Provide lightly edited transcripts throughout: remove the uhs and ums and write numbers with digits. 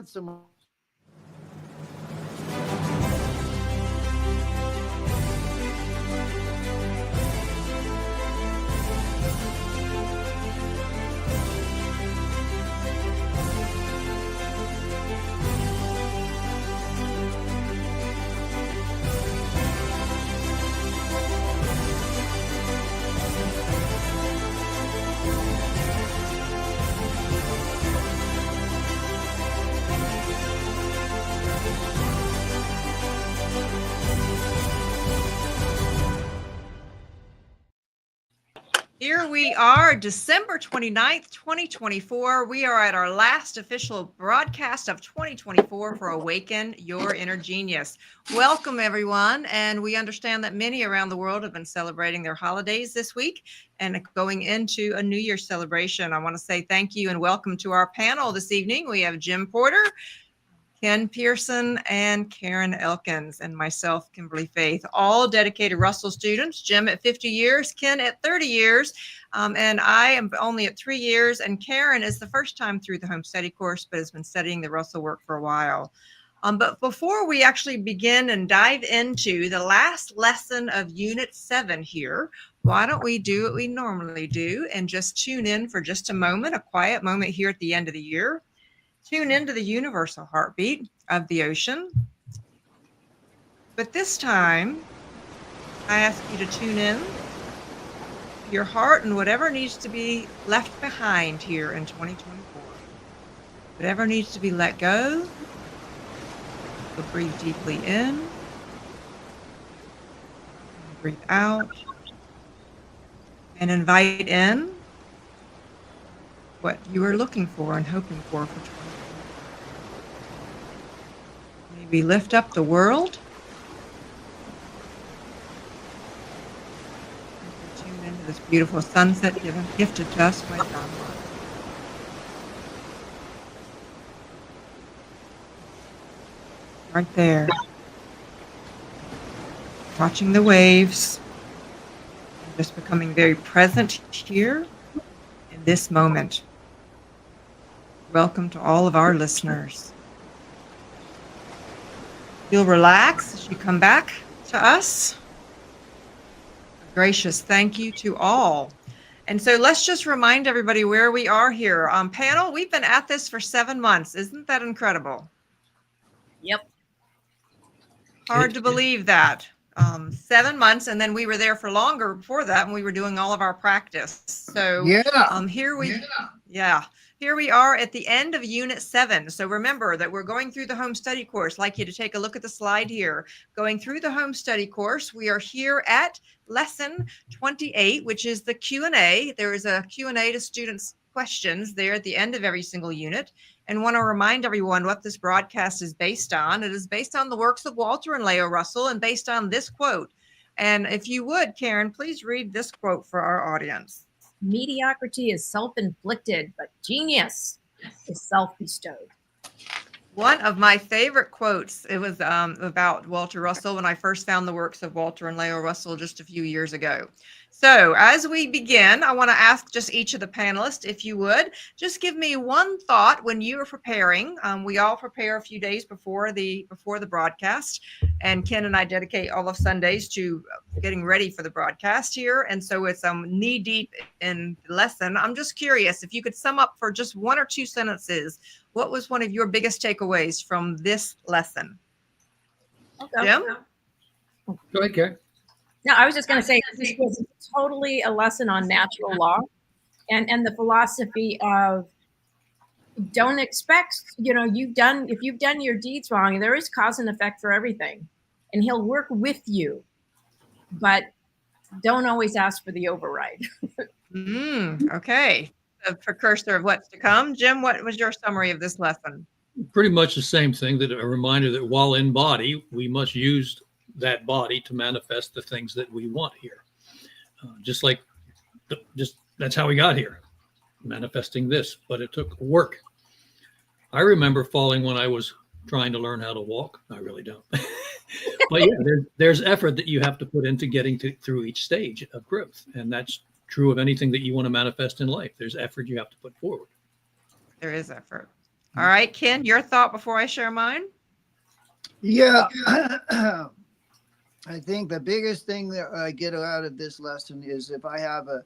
so much. Here we are, December 29th, 2024. We are at our last official broadcast of 2024 for Awaken Your Inner Genius. Welcome, everyone. And we understand that many around the world have been celebrating their holidays this week and going into a New Year's celebration. I want to say thank you and welcome to our panel this evening. We have Jim Porter, Ken Pearson, and Karen Elkins, and myself, Kimberly Faith, all dedicated Russell students. Jim at 50 years, Ken at 30 years, and I am only at 3 years, and Karen is the first time through the home study course, but has been studying the Russell work for a while. But before we actually begin and dive into the last lesson of Unit 7 here, why don't we do what we normally do and just tune in for just a moment, a quiet moment here at the end of the year. Tune into the universal heartbeat of the ocean. But this time, I ask you to tune in to your heart and whatever needs to be left behind here in 2024. Whatever needs to be let go, so breathe deeply in, breathe out, and invite in what you are looking for and hoping for 2024. We lift up the world. Tune into this beautiful sunset gifted to us by God. Right there. Watching the waves. And just becoming very present here in this moment. Welcome to all of our listeners. You'll relax as you come back to us. A gracious thank you to all. And so let's just remind everybody where we are here. Panel, we've been at this for 7 months. Isn't that incredible? Yep. Hard to believe that. 7 months, and then we were there for longer before that, and we were doing all of our practice. So here we are at the end of Unit 7. So remember that we're going through the home study course. I'd like you to take a look at the slide here. Going through the home study course, we are here at lesson 28, which is the Q&A. There is a Q&A to students' questions there at the end of every single unit. And want to remind everyone what this broadcast is based on. It is based on the works of Walter and Leo Russell and based on this quote. And if you would, Karen, please read this quote for our audience. Mediocrity is self-inflicted, but genius is self-bestowed. One of my favorite quotes, it was about Walter Russell when I first found the works of Walter and Leo Russell just a few years ago. So as we begin, I want to ask just each of the panelists, if you would, just give me one thought when you are preparing. We all prepare a few days before the broadcast, and Ken and I dedicate all of Sundays to getting ready for the broadcast here. And so it's knee deep in the lesson. I'm just curious if you could sum up for just 1 or 2 sentences. What was one of your biggest takeaways from this lesson? Okay. Jim? Go ahead, Karen. No, I was just going to say this was totally a lesson on natural law and the philosophy of don't expect, if you've done your deeds wrong, there is cause and effect for everything. And he'll work with you, but don't always ask for the override. Okay. A precursor of what's to come. Jim, what was your summary of this lesson? Pretty much the same thing, that a reminder that while in body, we must use that body to manifest the things that we want here. Just that's how we got here, manifesting this, but it took work. I remember falling when I was trying to learn how to walk. I really don't. But yeah, there's effort that you have to put into getting through each stage of growth. And that's true of anything that you want to manifest in life. There's effort you have to put forward. There is effort. All right, Ken, your thought before I share mine? Yeah. I think the biggest thing that I get out of this lesson is if I have a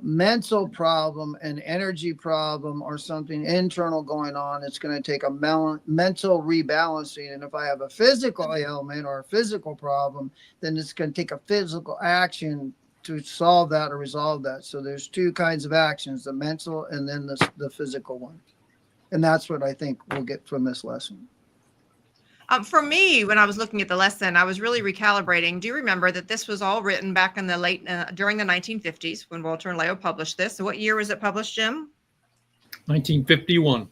mental problem, an energy problem, or something internal going on, it's going to take a mental rebalancing. And if I have a physical ailment or a physical problem, then it's going to take a physical action to solve that or resolve that. So there's two kinds of actions, the mental and then the physical one. And that's what I think we'll get from this lesson. For me, when I was looking at the lesson, I was really recalibrating. Do you remember that this was all written back in the during the 1950s when Walter and Leo published this? So what year was it published, Jim? 1951.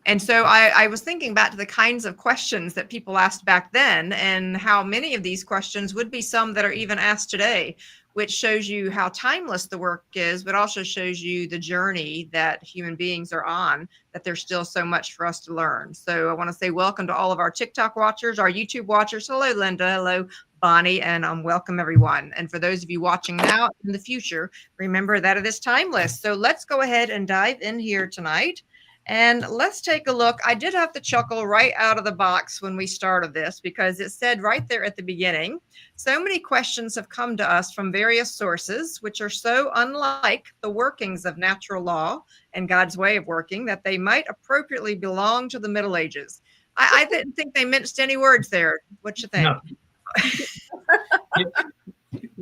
And so I was thinking back to the kinds of questions that people asked back then and how many of these questions would be some that are even asked today, which shows you how timeless the work is, but also shows you the journey that human beings are on, that there's still so much for us to learn. So I want to say welcome to all of our TikTok watchers, our YouTube watchers. Hello, Linda. Hello, Bonnie, and welcome everyone. And for those of you watching now in the future, remember that it is timeless. So let's go ahead and dive in here tonight. And let's take a look. I did have to chuckle right out of the box when we started this because it said right there at the beginning, so many questions have come to us from various sources, which are so unlike the workings of natural law and God's way of working that they might appropriately belong to the Middle Ages. I didn't think they minced any words there. What you think? No.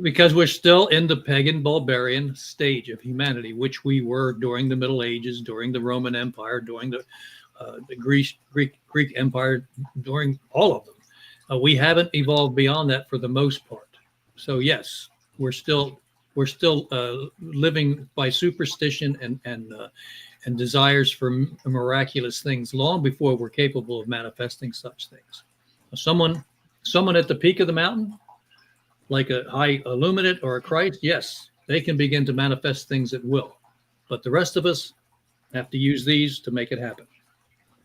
Because we're still in the pagan barbarian stage of humanity, which we were during the Middle Ages, during the Roman Empire, during the Greek Empire, during all of them. We haven't evolved beyond that for the most part. So yes, we're still living by superstition and desires for miraculous things long before we're capable of manifesting such things. Someone at the peak of the mountain, like a high illuminate or a Christ, yes, they can begin to manifest things at will. But the rest of us have to use these to make it happen.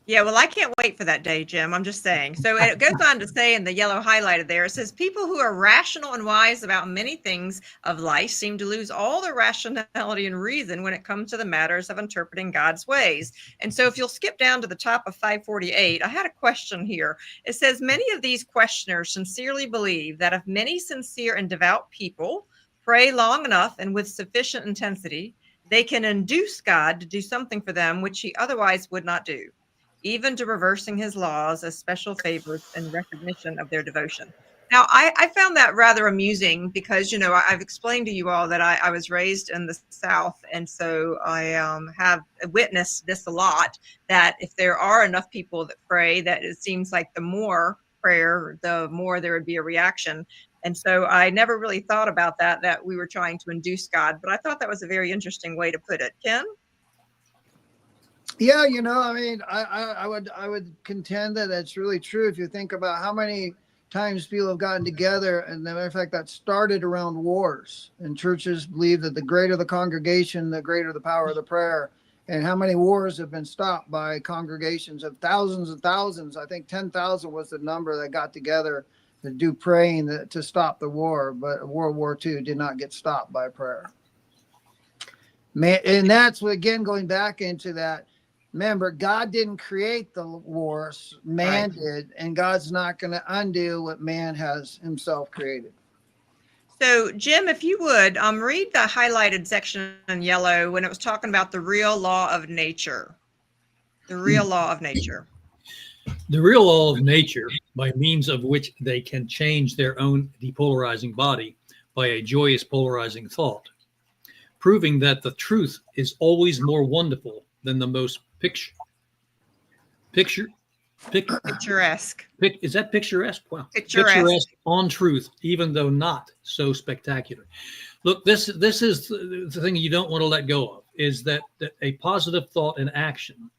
Yeah, well, I can't wait for that day, Jim. I'm just saying. So it goes on to say in the yellow highlighted there, it says, people who are rational and wise about many things of life seem to lose all their rationality and reason when it comes to the matters of interpreting God's ways. And so if you'll skip down to the top of 548, I had a question here. It says, many of these questioners sincerely believe that if many sincere and devout people pray long enough and with sufficient intensity, they can induce God to do something for them which he otherwise would not do, even to reversing his laws as special favors in recognition of their devotion. Now, I found that rather amusing because, you know, I've explained to you all that I was raised in the South. And so I have witnessed this a lot, that if there are enough people that pray, that it seems like the more prayer, the more there would be a reaction. And so I never really thought about that we were trying to induce God. But I thought that was a very interesting way to put it. Ken? Yeah, you know, I mean, I would contend that that's really true. If you think about how many times people have gotten together, and as a matter of fact, that started around wars. And churches believe that the greater the congregation, the greater the power of the prayer. And how many wars have been stopped by congregations of thousands and thousands? I think 10,000 was the number that got together to do praying to stop the war. But World War II did not get stopped by prayer. And that's what, again, going back into that. Remember, God didn't create the wars, man did, and God's not going to undo what man has himself created. So, Jim, if you would, read the highlighted section in yellow when it was talking about the real law of nature. The real law of nature. The real law of nature, by means of which they can change their own depolarizing body by a joyous polarizing thought, proving that the truth is always more wonderful than the most picturesque. Is that picturesque? Wow. Picturesque on truth, even though not so spectacular. Look, this is the thing you don't want to let go of, is that a positive thought and action,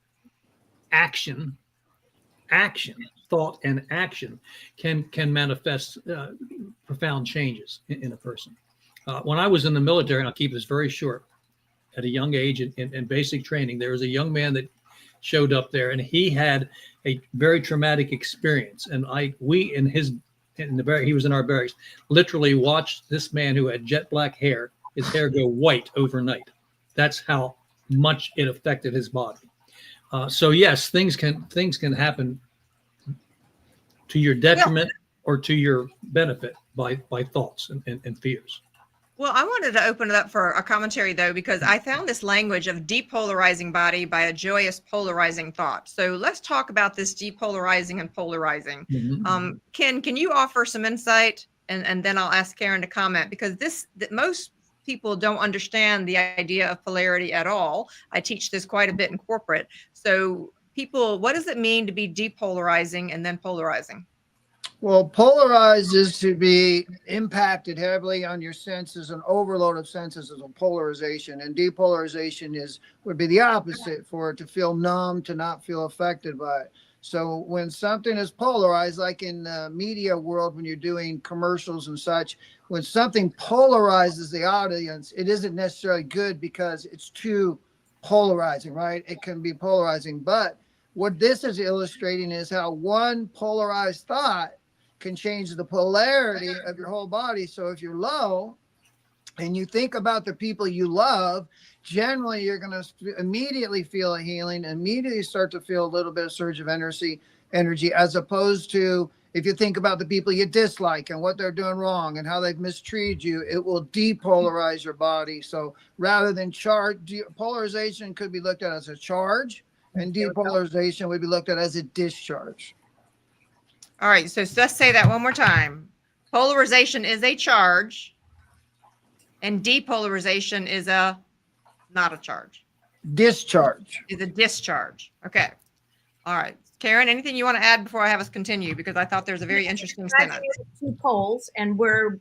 thought and action can manifest profound changes in a person. When I was in the military, and I'll keep this very short, at a young age in basic training, there was a young man that showed up there, and he had a very traumatic experience. And he was in our barracks, literally watched this man who had jet black hair, his hair go white overnight. That's how much it affected his body. So yes, things can happen to your detriment or to your benefit by thoughts and fears. Well, I wanted to open it up for a commentary, though, because I found this language of depolarizing body by a joyous polarizing thought. So let's talk about this depolarizing and polarizing. Mhm. Ken, can you offer some insight? And then I'll ask Karen to comment, because most people don't understand the idea of polarity at all. I teach this quite a bit in corporate. So people, what does it mean to be depolarizing and then polarizing? Well, polarized is to be impacted heavily on your senses. An overload of senses is a polarization, and depolarization would be the opposite, for it to feel numb, to not feel affected by it. So when something is polarized, like in the media world, when you're doing commercials and such, when something polarizes the audience, it isn't necessarily good because it's too polarizing, right? It can be polarizing. But what this is illustrating is how one polarized thought can change the polarity of your whole body. So if you're low and you think about the people you love, generally you're going to immediately feel a healing, immediately start to feel a little bit of surge of energy, as opposed to if you think about the people you dislike and what they're doing wrong and how they've mistreated you, it will depolarize your body. So rather than polarization could be looked at as a charge, and depolarization would be looked at as a discharge. All right, so let's say that one more time. Polarization is a charge, and depolarization is not a charge. Discharge. Is a discharge. Okay. All right. Karen, anything you want to add before I have us continue? Because I thought there's a very interesting sentence. Two poles, and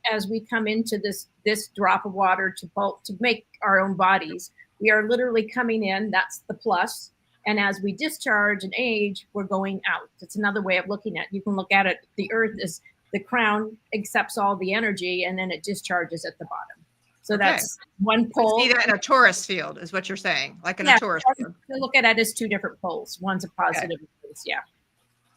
as we come into this drop of water to make our own bodies, we are literally coming in. That's the plus. And as we discharge and age, we're going out. It's another way of looking at it. You can look at it. The earth is the crown, accepts all the energy, and then it discharges at the bottom. So that's one pole. See that in a torus field is what you're saying, like in a torus field. You look at it as two different poles. One's a positive. Yeah.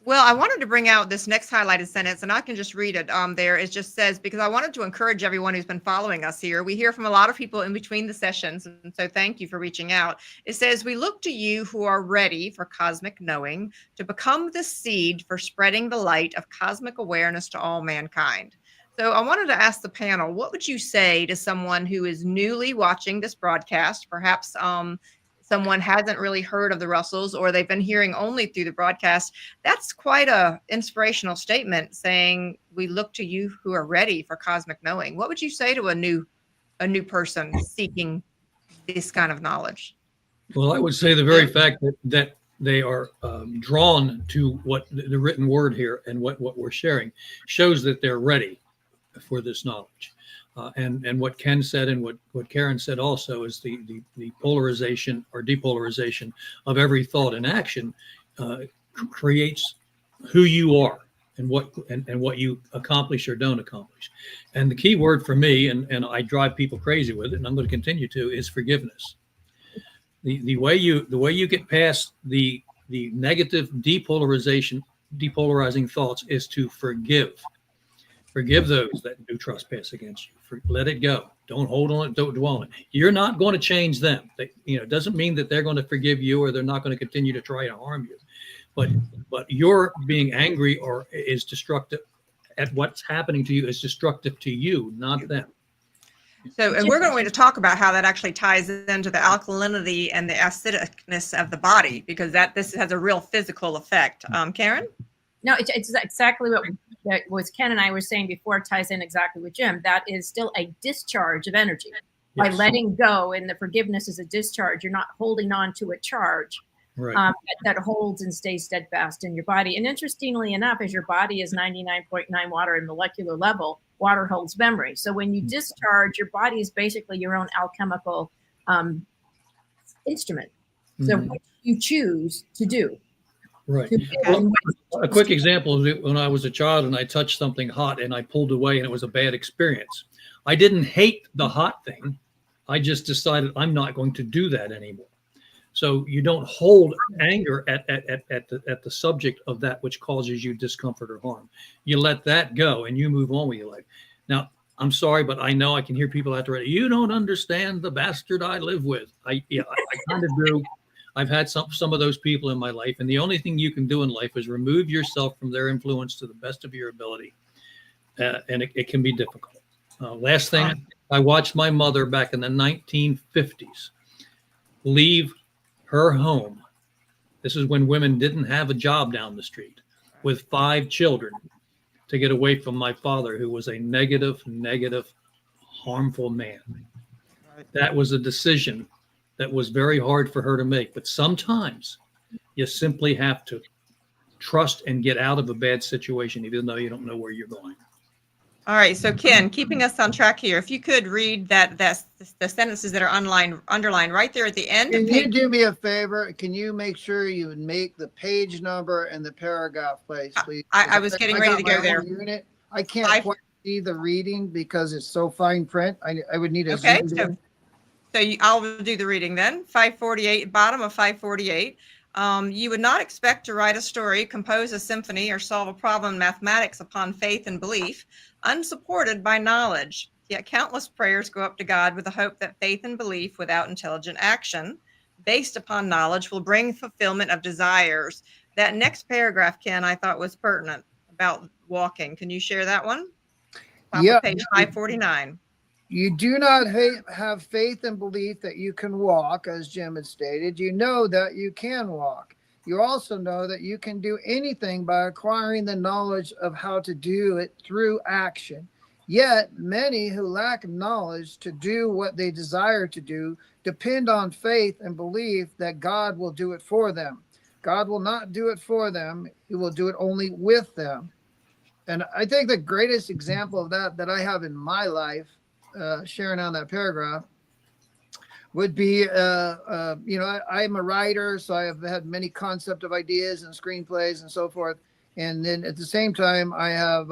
Well, I wanted to bring out this next highlighted sentence, and I can just read it there. It just says, because I wanted to encourage everyone who's been following us here. We hear from a lot of people in between the sessions, and so thank you for reaching out. It says, we look to you who are ready for cosmic knowing to become the seed for spreading the light of cosmic awareness to all mankind. So I wanted to ask the panel, what would you say to someone who is newly watching this broadcast, perhaps someone hasn't really heard of the Russells, or they've been hearing only through the broadcast? That's quite a inspirational statement, saying we look to you who are ready for cosmic knowing. What would you say to a new person seeking this kind of knowledge? Well, I would say the very fact that they are drawn to what the written word here and what we're sharing shows that they're ready for this knowledge. And what Ken said and what Karen said also is the polarization or depolarization of every thought and action creates who you are and what you accomplish or don't accomplish. And the key word for me, and I drive people crazy with it, and I'm going to continue to, is forgiveness. The way you get past the negative depolarizing thoughts is to forgive. Forgive those that do trespass against you. Let it go. Don't hold on it. Don't dwell on it. You're not going to change them. It doesn't mean that they're going to forgive you or they're not going to continue to try to harm you. But your being angry or is destructive at what's happening to you is destructive to you, not them. So, and we're going to talk about how that actually ties into the alkalinity and the acidicness of the body, because this has a real physical effect. Karen? No, it's exactly what was Ken and I were saying before. It ties in exactly with Jim. That is still a discharge of energy. Yes. By letting go, and the forgiveness is a discharge. You're not holding on to a charge that holds and stays steadfast in your body. And interestingly enough, as your body is 99.9 water in molecular level, water holds memory. So when you discharge, your body is basically your own alchemical instrument. So what you choose to do. Right. Well, a quick example is when I was a child and I touched something hot and I pulled away and it was a bad experience. I didn't hate the hot thing. I just decided I'm not going to do that anymore. So you don't hold anger at the subject of that which causes you discomfort or harm. You let that go and you move on with your life. Now, I'm sorry, but I know I can hear people out there. You don't understand the bastard I live with. I kind of do. I've had some of those people in my life, and the only thing you can do in life is remove yourself from their influence to the best of your ability, and it can be difficult. Last thing, I watched my mother back in the 1950s leave her home. This is when women didn't have a job down the street, with 5 children, to get away from my father, who was a negative, harmful man. That was a decision that was very hard for her to make. But sometimes you simply have to trust and get out of a bad situation, even though you don't know where you're going. All right. So Ken, keeping us on track here, if you could read the sentences that are underlined right there at the end. Can you do me a favor? Can you make sure you make the page number and the paragraph place, please? I was getting ready to go there. Unit. I can't quite see the reading because it's so fine print. I would need a okay. zoom in. I'll do the reading then. 548, bottom of 548. You would not expect to write a story, compose a symphony, or solve a problem in mathematics upon faith and belief, unsupported by knowledge. Yet countless prayers go up to God with the hope that faith and belief without intelligent action, based upon knowledge, will bring fulfillment of desires. That next paragraph, Ken, I thought was pertinent about walking. Can you share that one? Yeah. Page 549. You do not have faith and belief that you can walk, as Jim had stated. You know that you can walk. You also know that you can do anything by acquiring the knowledge of how to do it through action. Yet many who lack knowledge to do what they desire to do depend on faith and belief that God will do it for them. God will not do it for them. He will do it only with them. And I think the greatest example of that I have in my life, sharing on that paragraph, would be, I'm a writer, so I have had many concept of ideas and screenplays and so forth. And then at the same time, I have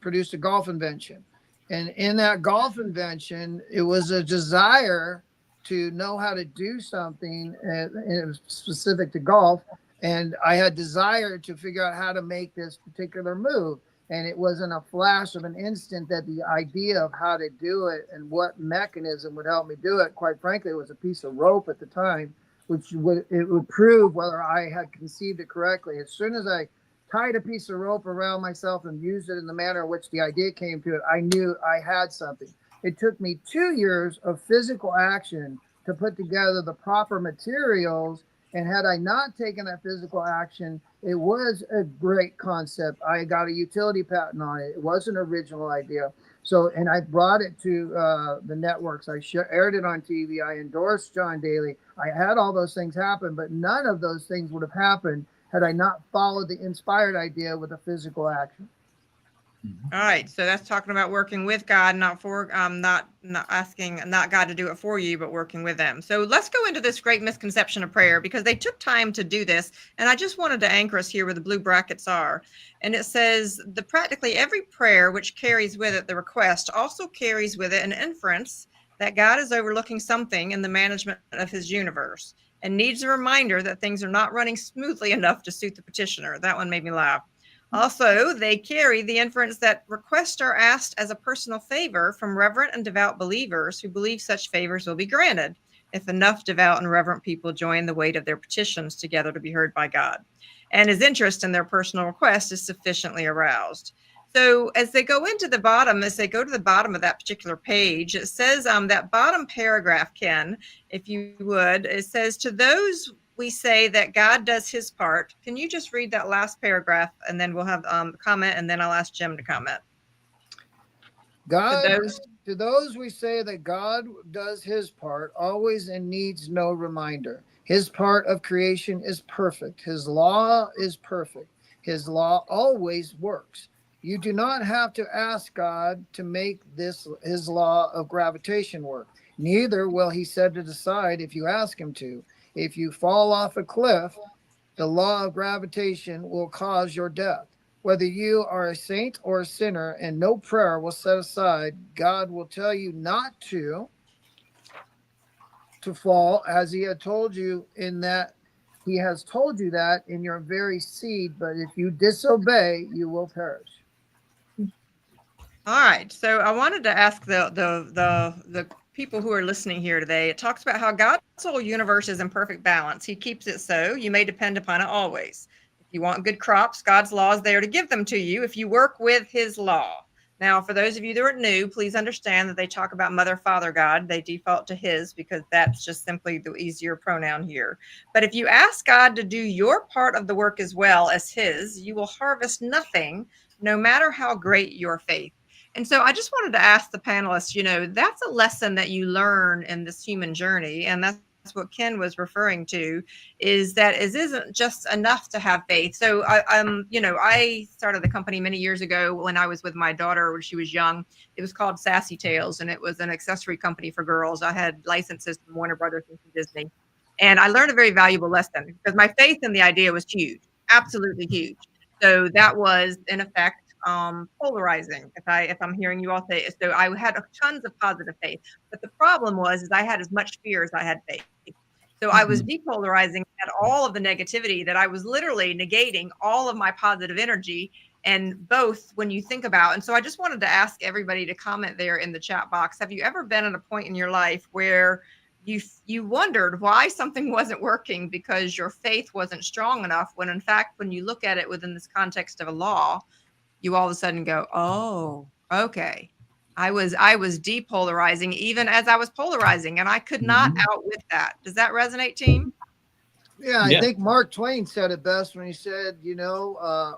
produced a golf invention. And in that golf invention, it was a desire to know how to do something, and it was specific to golf. And I had desire to figure out how to make this particular move. And it wasn't a flash of an instant that the idea of how to do it and what mechanism would help me do it, quite frankly, it was a piece of rope at the time, which would prove whether I had conceived it correctly. As soon as I tied a piece of rope around myself and used it in the manner in which the idea came to it, I knew I had something. It took me 2 years of physical action to put together the proper materials. And had I not taken that physical action, it was a great concept. I got a utility patent on it. It was an original idea. So, and I brought it to the networks. I aired it on TV. I endorsed John Daly. I had all those things happen, but none of those things would have happened had I not followed the inspired idea with a physical action. All right, so that's talking about working with God, not for, not asking, not God to do it for you, but working with them. So let's go into this great misconception of prayer, because they took time to do this, and I just wanted to anchor us here where the blue brackets are. And it says the practically every prayer which carries with it the request also carries with it an inference that God is overlooking something in the management of His universe and needs a reminder that things are not running smoothly enough to suit the petitioner. That one made me laugh. Also, they carry the inference that requests are asked as a personal favor from reverent and devout believers who believe such favors will be granted if enough devout and reverent people join the weight of their petitions together to be heard by God, and his interest in their personal request is sufficiently aroused. So as they go into the bottom, as they go to the bottom of that particular page, it says that bottom paragraph, Ken, if you would, it says, to those we say that God does his part. Can you just read that last paragraph, and then we'll have a comment, and then I'll ask Jim to comment. To those we say that God does his part always and needs no reminder. His part of creation is perfect. His law is perfect. His law always works. You do not have to ask God to make this his law of gravitation work. Neither will he set it aside if you ask him to. If you fall off a cliff, the law of gravitation will cause your death. Whether you are a saint or a sinner, and no prayer will set aside, God will tell you not to fall, as he had told you in that he has told you that in your very seed. But if you disobey, you will perish. All right. So I wanted to ask the people who are listening here today. It talks about how God's whole universe is in perfect balance. He keeps it so. You may depend upon it always. If you want good crops, God's law is there to give them to you if you work with his law. Now, for those of you that are new, please understand that they talk about Mother, Father, God. They default to his because that's just simply the easier pronoun here. But if you ask God to do your part of the work as well as his, you will harvest nothing, no matter how great your faith. And so I just wanted to ask the panelists, that's a lesson that you learn in this human journey. And that's what Ken was referring to, is that it isn't just enough to have faith. So I started the company many years ago when I was with my daughter when she was young. It was called Sassy Tales, and it was an accessory company for girls. I had licenses from Warner Brothers and from Disney. And I learned a very valuable lesson because my faith in the idea was huge, absolutely huge. So that was in effect polarizing. If I'm hearing you all say it. So I had tons of positive faith, but the problem was I had as much fear as I had faith. So I was depolarizing at all of the negativity that I was literally negating all of my positive energy. And both when you think about, and so I just wanted to ask everybody to comment there in the chat box. Have you ever been at a point in your life where you wondered why something wasn't working because your faith wasn't strong enough, when in fact, when you look at it within this context of a law, you all of a sudden go, oh, okay. I was depolarizing even as I was polarizing, and I could not outwit that. Does that resonate, team? Yeah, I think Mark Twain said it best when he said,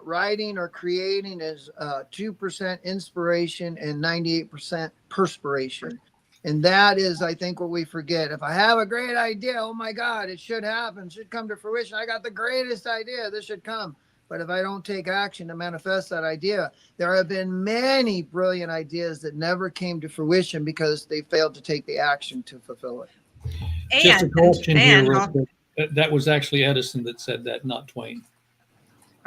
writing or creating is 2% inspiration and 98% perspiration. And that is, I think, what we forget. If I have a great idea, oh my God, it should happen, should come to fruition. I got the greatest idea, this should come. But if I don't take action to manifest that idea, there have been many brilliant ideas that never came to fruition because they failed to take the action to fulfill it. Just a correction here, real quick. That was actually Edison that said that, not Twain.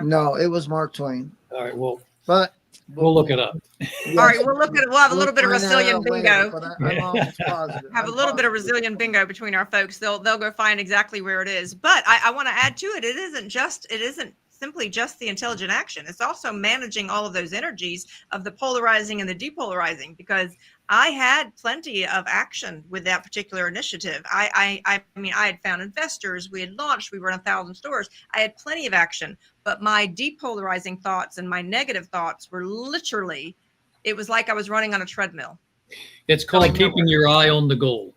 No, it was Mark Twain. All right, well, but we'll look it up. Yes, all right, we'll have a little bit of Brazilian bingo. Later, I'm almost positive. Have a little bit of Brazilian bingo between our folks. They'll go find exactly where it is. But I want to add to it. It isn't simply just the intelligent action. It's also managing all of those energies of the polarizing and the depolarizing, because I had plenty of action with that particular initiative. I mean, I had found investors, we had launched, we were in 1,000 stores. I had plenty of action, but my depolarizing thoughts and my negative thoughts were literally, it was like I was running on a treadmill. It's called keeping your eye on the goal.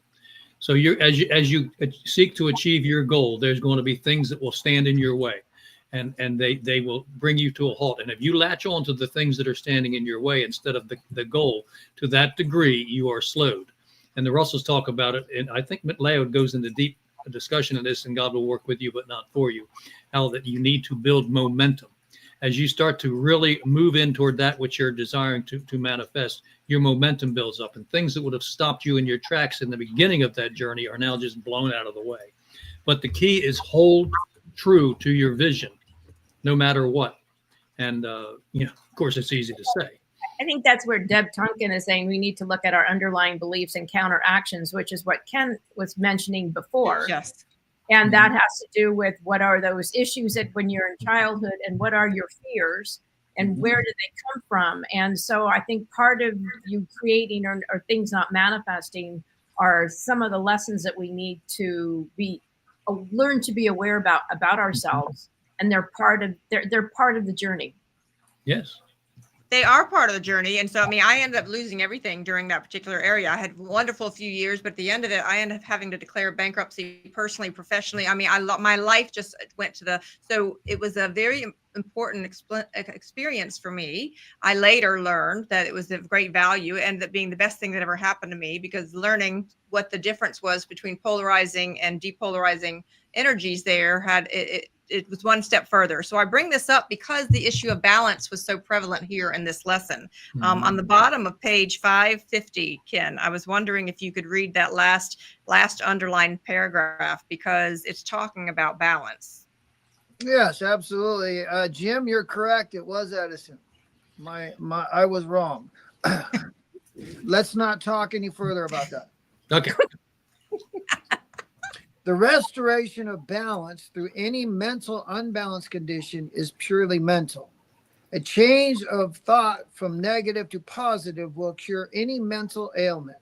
So as you seek to achieve your goal, there's going to be things that will stand in your way. And they will bring you to a halt. And if you latch on to the things that are standing in your way instead of the goal, to that degree, you are slowed. And the Russells talk about it. And I think Leo goes into deep discussion of this, and God will work with you, but not for you. How that you need to build momentum. As you start to really move in toward that which you're desiring to manifest, your momentum builds up. And things that would have stopped you in your tracks in the beginning of that journey are now just blown out of the way. But the key is hold true to your vision, no matter what. And, of course, it's easy to say. I think that's where Deb Tunkin is saying we need to look at our underlying beliefs and counter actions, which is what Ken was mentioning before. Yes. And that has to do with what are those issues that when you're in childhood, and what are your fears and where do they come from? And so I think part of you creating or things not manifesting are some of the lessons that we need to learn to be aware about ourselves. And they're part of the journey. Yes. They are part of the journey. And so, I mean, I ended up losing everything during that particular area. I had a wonderful few years, but at the end of it, I ended up having to declare bankruptcy personally, professionally. I mean, my life just went so it was a very important experience for me. I later learned that it was of great value, and that being the best thing that ever happened to me, because learning what the difference was between polarizing and depolarizing energies there it was one step further. So I bring this up because the issue of balance was so prevalent here in this lesson. On the bottom of page 550, Ken, I was wondering if you could read that last underlined paragraph, because it's talking about balance. Yes, absolutely. Jim, you're correct. It was Edison. I was wrong. Let's not talk any further about that. Okay. The restoration of balance through any mental unbalanced condition is purely mental. A change of thought from negative to positive will cure any mental ailment.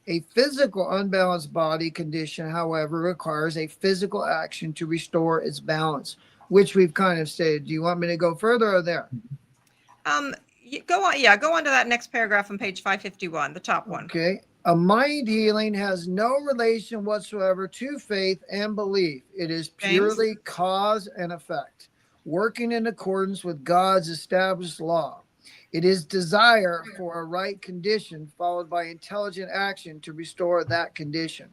A physical unbalanced body condition, however, requires a physical action to restore its balance, which we've kind of stated. Do you want me to go further or there? Go on. Yeah, go on to that next paragraph on page 551, the top one. Okay. A mind healing has no relation whatsoever to faith and belief. It is purely cause and effect, working in accordance with God's established law. It is desire for a right condition followed by intelligent action to restore that condition.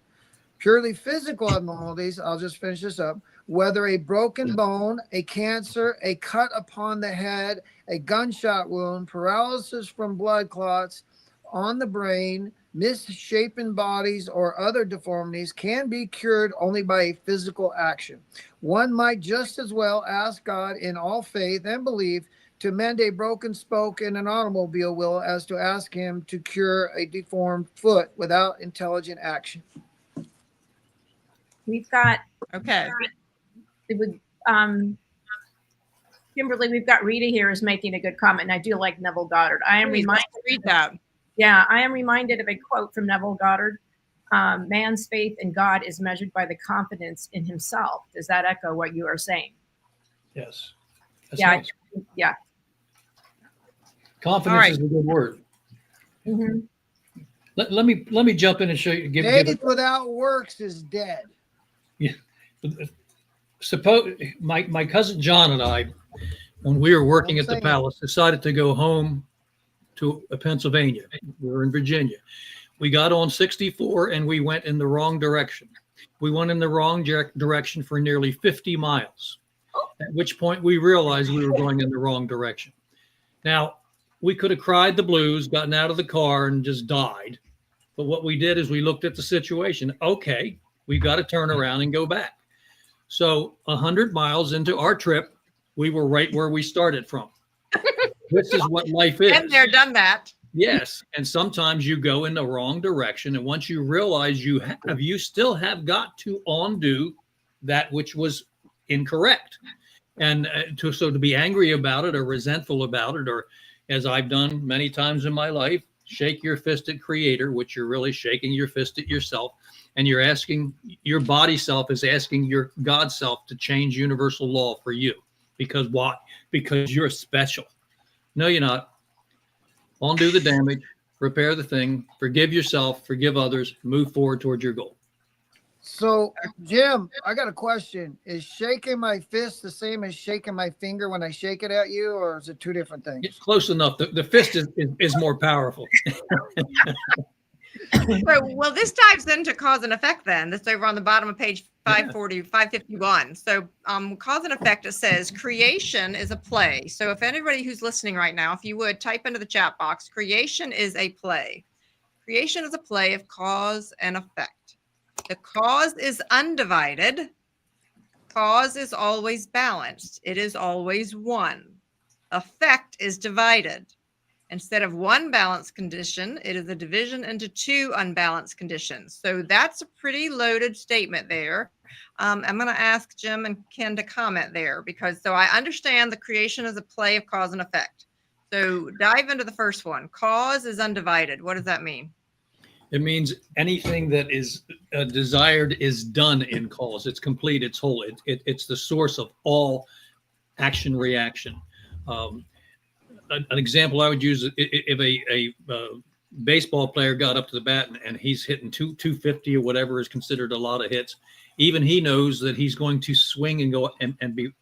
Purely physical abnormalities, I'll just finish this up, whether a broken bone, a cancer, a cut upon the head, a gunshot wound, paralysis from blood clots on the brain, misshapen bodies, or other deformities can be cured only by a physical action. One might just as well ask God in all faith and belief to mend a broken spoke in an automobile wheel as to ask him to cure a deformed foot without intelligent action. We've got Okay. Kimberly, we've got Rita here is making a good comment, and I do like Neville Goddard. I am Please, reminded. read that. Yeah, I am reminded of a quote from Neville Goddard. Man's faith in God is measured by the confidence in himself. Does that echo what you are saying? Yes. That's Yeah. nice. Yeah. Confidence is a good word. Mm-hmm. Let me jump in and show you. Faith without works is dead. Yeah. Suppose my cousin John and I, when we were working at the palace, decided to go home to Pennsylvania. We were in Virginia. We got on 64 and we went in the wrong direction. We went in the wrong direction for nearly 50 miles, at which point we realized we were going in the wrong direction. Now, we could have cried the blues, gotten out of the car and just died. But what we did is we looked at the situation. Okay, we've got to turn around and go back. So 100 miles into our trip, we were right where we started from. This is what life is. And they're done that. Yes. And sometimes you go in the wrong direction. And once you realize you still have got to undo that which was incorrect. And to be angry about it or resentful about it, or as I've done many times in my life, shake your fist at Creator, which you're really shaking your fist at yourself. And you're asking, your body self is asking your God self to change universal law for you. Because why? Because you're special. No, you're not. Undo the damage, repair the thing, forgive yourself, forgive others, move forward towards your goal. So, Jim, I got a question. Is shaking my fist the same as shaking my finger when I shake it at you, or is it two different things? It's close enough. The fist is more powerful. Well, this dives into cause and effect then. That's over on the bottom of page 551. So cause and effect, it says creation is a play. So if anybody who's listening right now, if you would type into the chat box, creation is a play. Creation is a play of cause and effect. The cause is undivided. Cause is always balanced. It is always one. Effect is divided. Instead of one balanced condition, it is a division into two unbalanced conditions. So that's a pretty loaded statement there. I'm going to ask Jim and Ken to comment there because so I understand the creation is a play of cause and effect. So dive into the first one. Cause is undivided. What does that mean? It means anything that is desired is done in cause. It's complete. It's whole. It's the source of all action reaction. An example I would use if a baseball player got up to the bat and he's hitting 250 or whatever is considered a lot of hits. Even he knows that he's going to swing and go and be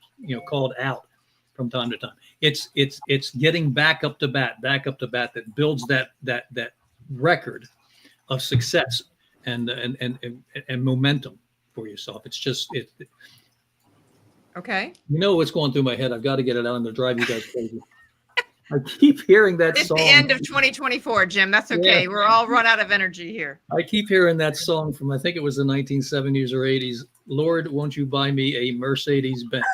called out from time to time. It's getting back up to bat that builds that record of success and momentum for yourself. It's just okay. You know what's going through my head. I've got to get it out and to drive you guys crazy. I keep hearing that it's song. It's the end of 2024, Jim. That's okay. Yeah. We're all run out of energy here. I keep hearing that song from, I think it was the 1970s or 80s. Lord, won't you buy me a Mercedes Benz?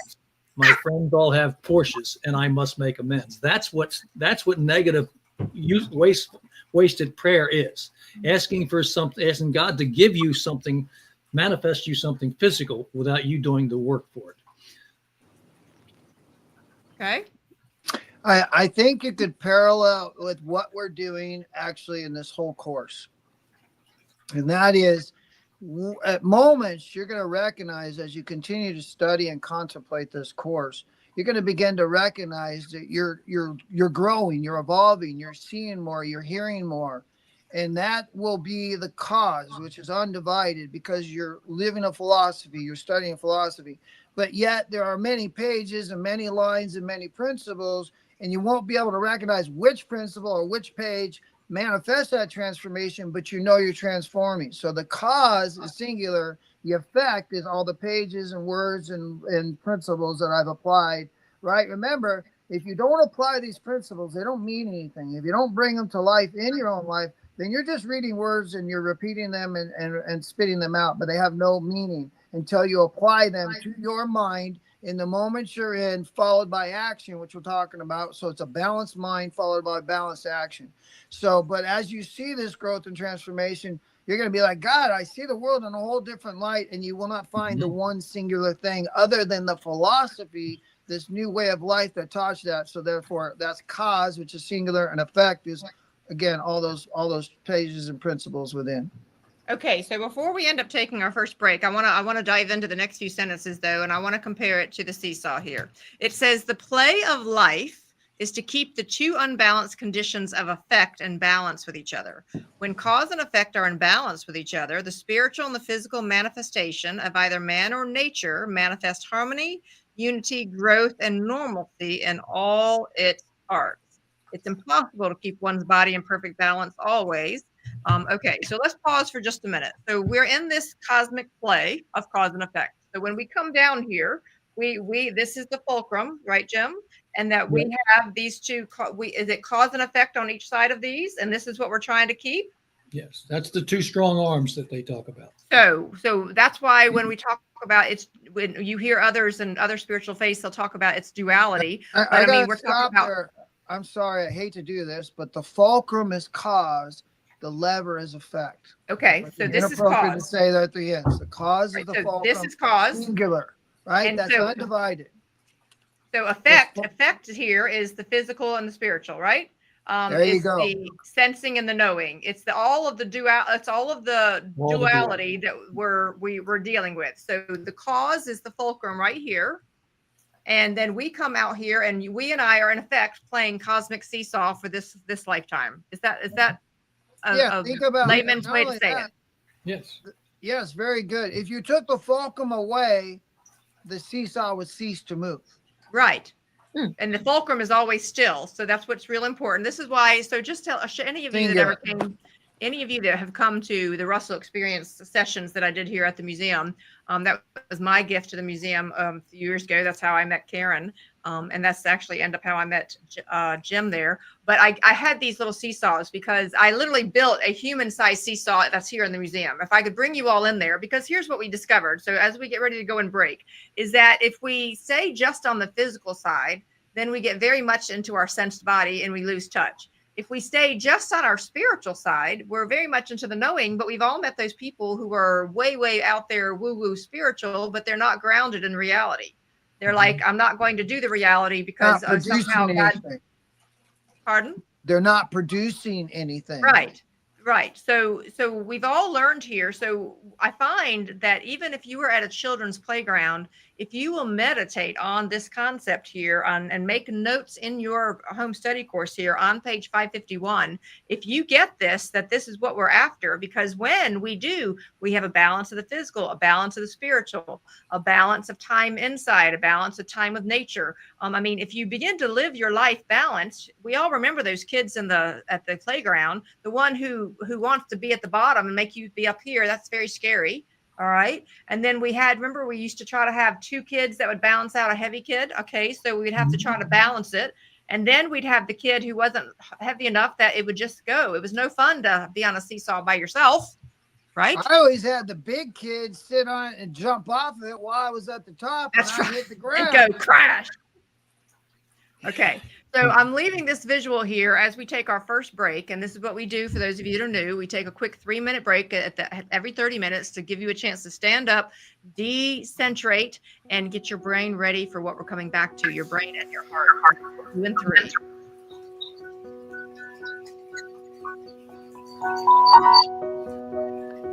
My friends all have Porsches and I must make amends. That's what negative wasted prayer is. Asking for something, asking God to give you something, manifest you something physical without you doing the work for it. Okay. I think it could parallel with what we're doing actually in this whole course. And that is, at moments, you're going to recognize as you continue to study and contemplate this course, you're going to begin to recognize that you're growing, you're evolving, you're seeing more, you're hearing more. And that will be the cause, which is undivided, because you're living a philosophy, you're studying philosophy. But yet there are many pages and many lines and many principles, and you won't be able to recognize which principle or which page manifest that transformation, but you know you're transforming. So the cause is singular. The effect is all the pages and words and principles that I've applied, right? Remember, if you don't apply these principles, they don't mean anything. If you don't bring them to life in your own life, then you're just reading words and you're repeating them and spitting them out, but they have no meaning until you apply them to your mind in the moment you're in, followed by action, which we're talking about. So it's a balanced mind followed by balanced action. So, but as you see this growth and transformation, you're going to be like, God, I see the world in a whole different light. And you will not find the one singular thing other than the philosophy, this new way of life that taught you that. So therefore that's cause, which is singular, and effect is, again, all those pages and principles within. Okay, so before we end up taking our first break, I want to dive into the next few sentences though, and I want to compare it to the seesaw here. It says the play of life is to keep the two unbalanced conditions of effect and balance with each other. When cause and effect are in balance with each other, the spiritual and the physical manifestation of either man or nature manifest harmony, unity, growth, and normalcy in all its parts. It's impossible to keep one's body in perfect balance always. Okay, so let's pause for just a minute. So we're in this cosmic play of cause and effect. So when we come down here, we this is the fulcrum, right, Jim? And that we have these two. Is it cause and effect on each side of these? And this is what we're trying to keep. Yes, that's the two strong arms that they talk about. So that's why when we talk about it's, when you hear others and other spiritual faiths, they'll talk about its duality. I mean, we're talking about. There. I'm sorry, I hate to do this, but the fulcrum is cause, the lever is effect. Okay, so this is cause. To say that at the end. The cause is the fulcrum. This is cause. Singular, right? And that's undivided. So effect here is the physical and the spiritual, right? There you go. The sensing and the knowing. It's all of the duality that we're dealing with. So the cause is the fulcrum right here. And then we come out here and we and I are in effect playing cosmic seesaw for this lifetime. Is that think about layman's way to say it? Yes. Yes, very good. If you took the fulcrum away, the seesaw would cease to move. Right. And the fulcrum is always still. So that's what's real important. This is why, so just tell any of you that ever came, any of you that have come to the Russell Experience sessions that I did here at the museum, that was my gift to the museum a few years ago. That's how I met Karen. And that's actually ended up how I met Jim there. But I had these little seesaws because I literally built a human-sized seesaw that's here in the museum. If I could bring you all in there, because here's what we discovered. So as we get ready to go and break, is that if we stay just on the physical side, then we get very much into our sensed body and we lose touch. If we stay just on our spiritual side, we're very much into the knowing, but we've all met those people who are way, way out there woo-woo spiritual, but they're not grounded in reality. They're like, I'm not going to do the reality because somehow God. Pardon? They're not producing anything. Right. So we've all learned here. So I find that even if you were at a children's playground, if you will meditate on this concept here and make notes in your home study course here on page 551, if you get this, that this is what we're after, because when we do, we have a balance of the physical, a balance of the spiritual, a balance of time inside, a balance of time with nature. I mean, if you begin to live your life balanced, we all remember those kids at the playground, the one who wants to be at the bottom and make you be up here. That's very scary. All right. And then we used to try to have two kids that would balance out a heavy kid. Okay. So we'd have to try to balance it. And then we'd have the kid who wasn't heavy enough that it would just go. It was no fun to be on a seesaw by yourself. Right. I always had the big kids sit on it and jump off of it while I was at the top. That's and right. Hit the ground. And go crash. Okay. So I'm leaving this visual here as we take our first break. And this is what we do for those of you that are new. We take a quick 3-minute break every 30 minutes to give you a chance to stand up, decentrate, and get your brain ready for what we're coming back to, your brain and your heart. 2 and 3.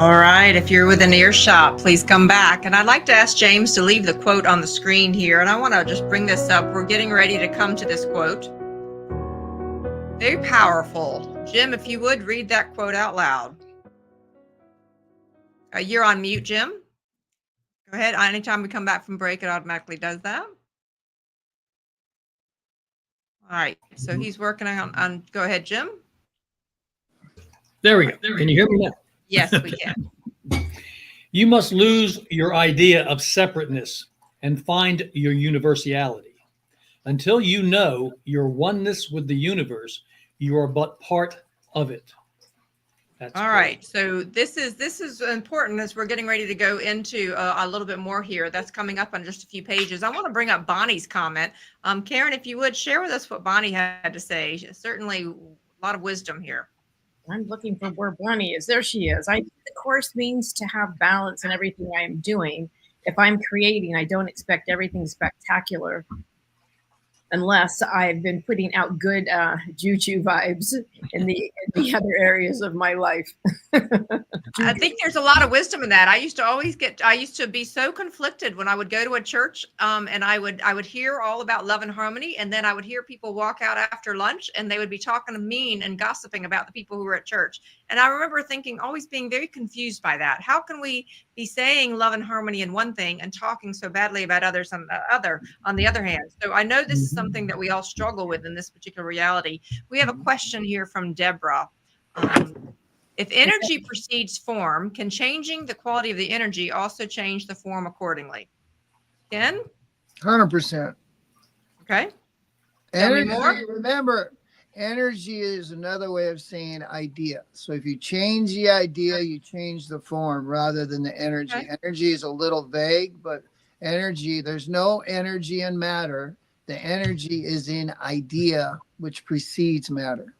All right. If you're within earshot, please come back. And I'd like to ask James to leave the quote on the screen here. And I want to just bring this up. We're getting ready to come to this quote. Very powerful. Jim, if you would read that quote out loud. You're on mute, Jim. Go ahead. Anytime we come back from break, it automatically does that. All right. So he's working on go ahead, Jim. There we go. Can you hear me now? Yes, we can. You must lose your idea of separateness and find your universality. Until you know your oneness with the universe, you are but part of it. That's all right. So this is important as we're getting ready to go into a little bit more here. That's coming up on just a few pages. I want to bring up Bonnie's comment. Karen, if you would share with us what Bonnie had to say. Certainly a lot of wisdom here. I'm looking for where Bonnie is. There she is. The course means to have balance in everything I am doing. If I'm creating, I don't expect everything spectacular unless I've been putting out good juju vibes in the other areas of my life. I think there's a lot of wisdom in that. I used to be so conflicted when I would go to a church and I would hear all about love and harmony, and then I would hear people walk out after lunch and they would be talking mean and gossiping about the people who were at church. And I remember thinking, always being very confused by that. How can we be saying love and harmony in one thing and talking so badly about others on the other hand? So I know this is something that we all struggle with in this particular reality. We have a question here from Deborah. If energy precedes form, can changing the quality of the energy also change the form accordingly? Ken? 100%. Okay. Energy, remember, energy is another way of saying idea. So if you change the idea, you change the form rather than the energy. Okay. Energy is a little vague, but energy, there's no energy in matter. The energy is in idea, which precedes matter.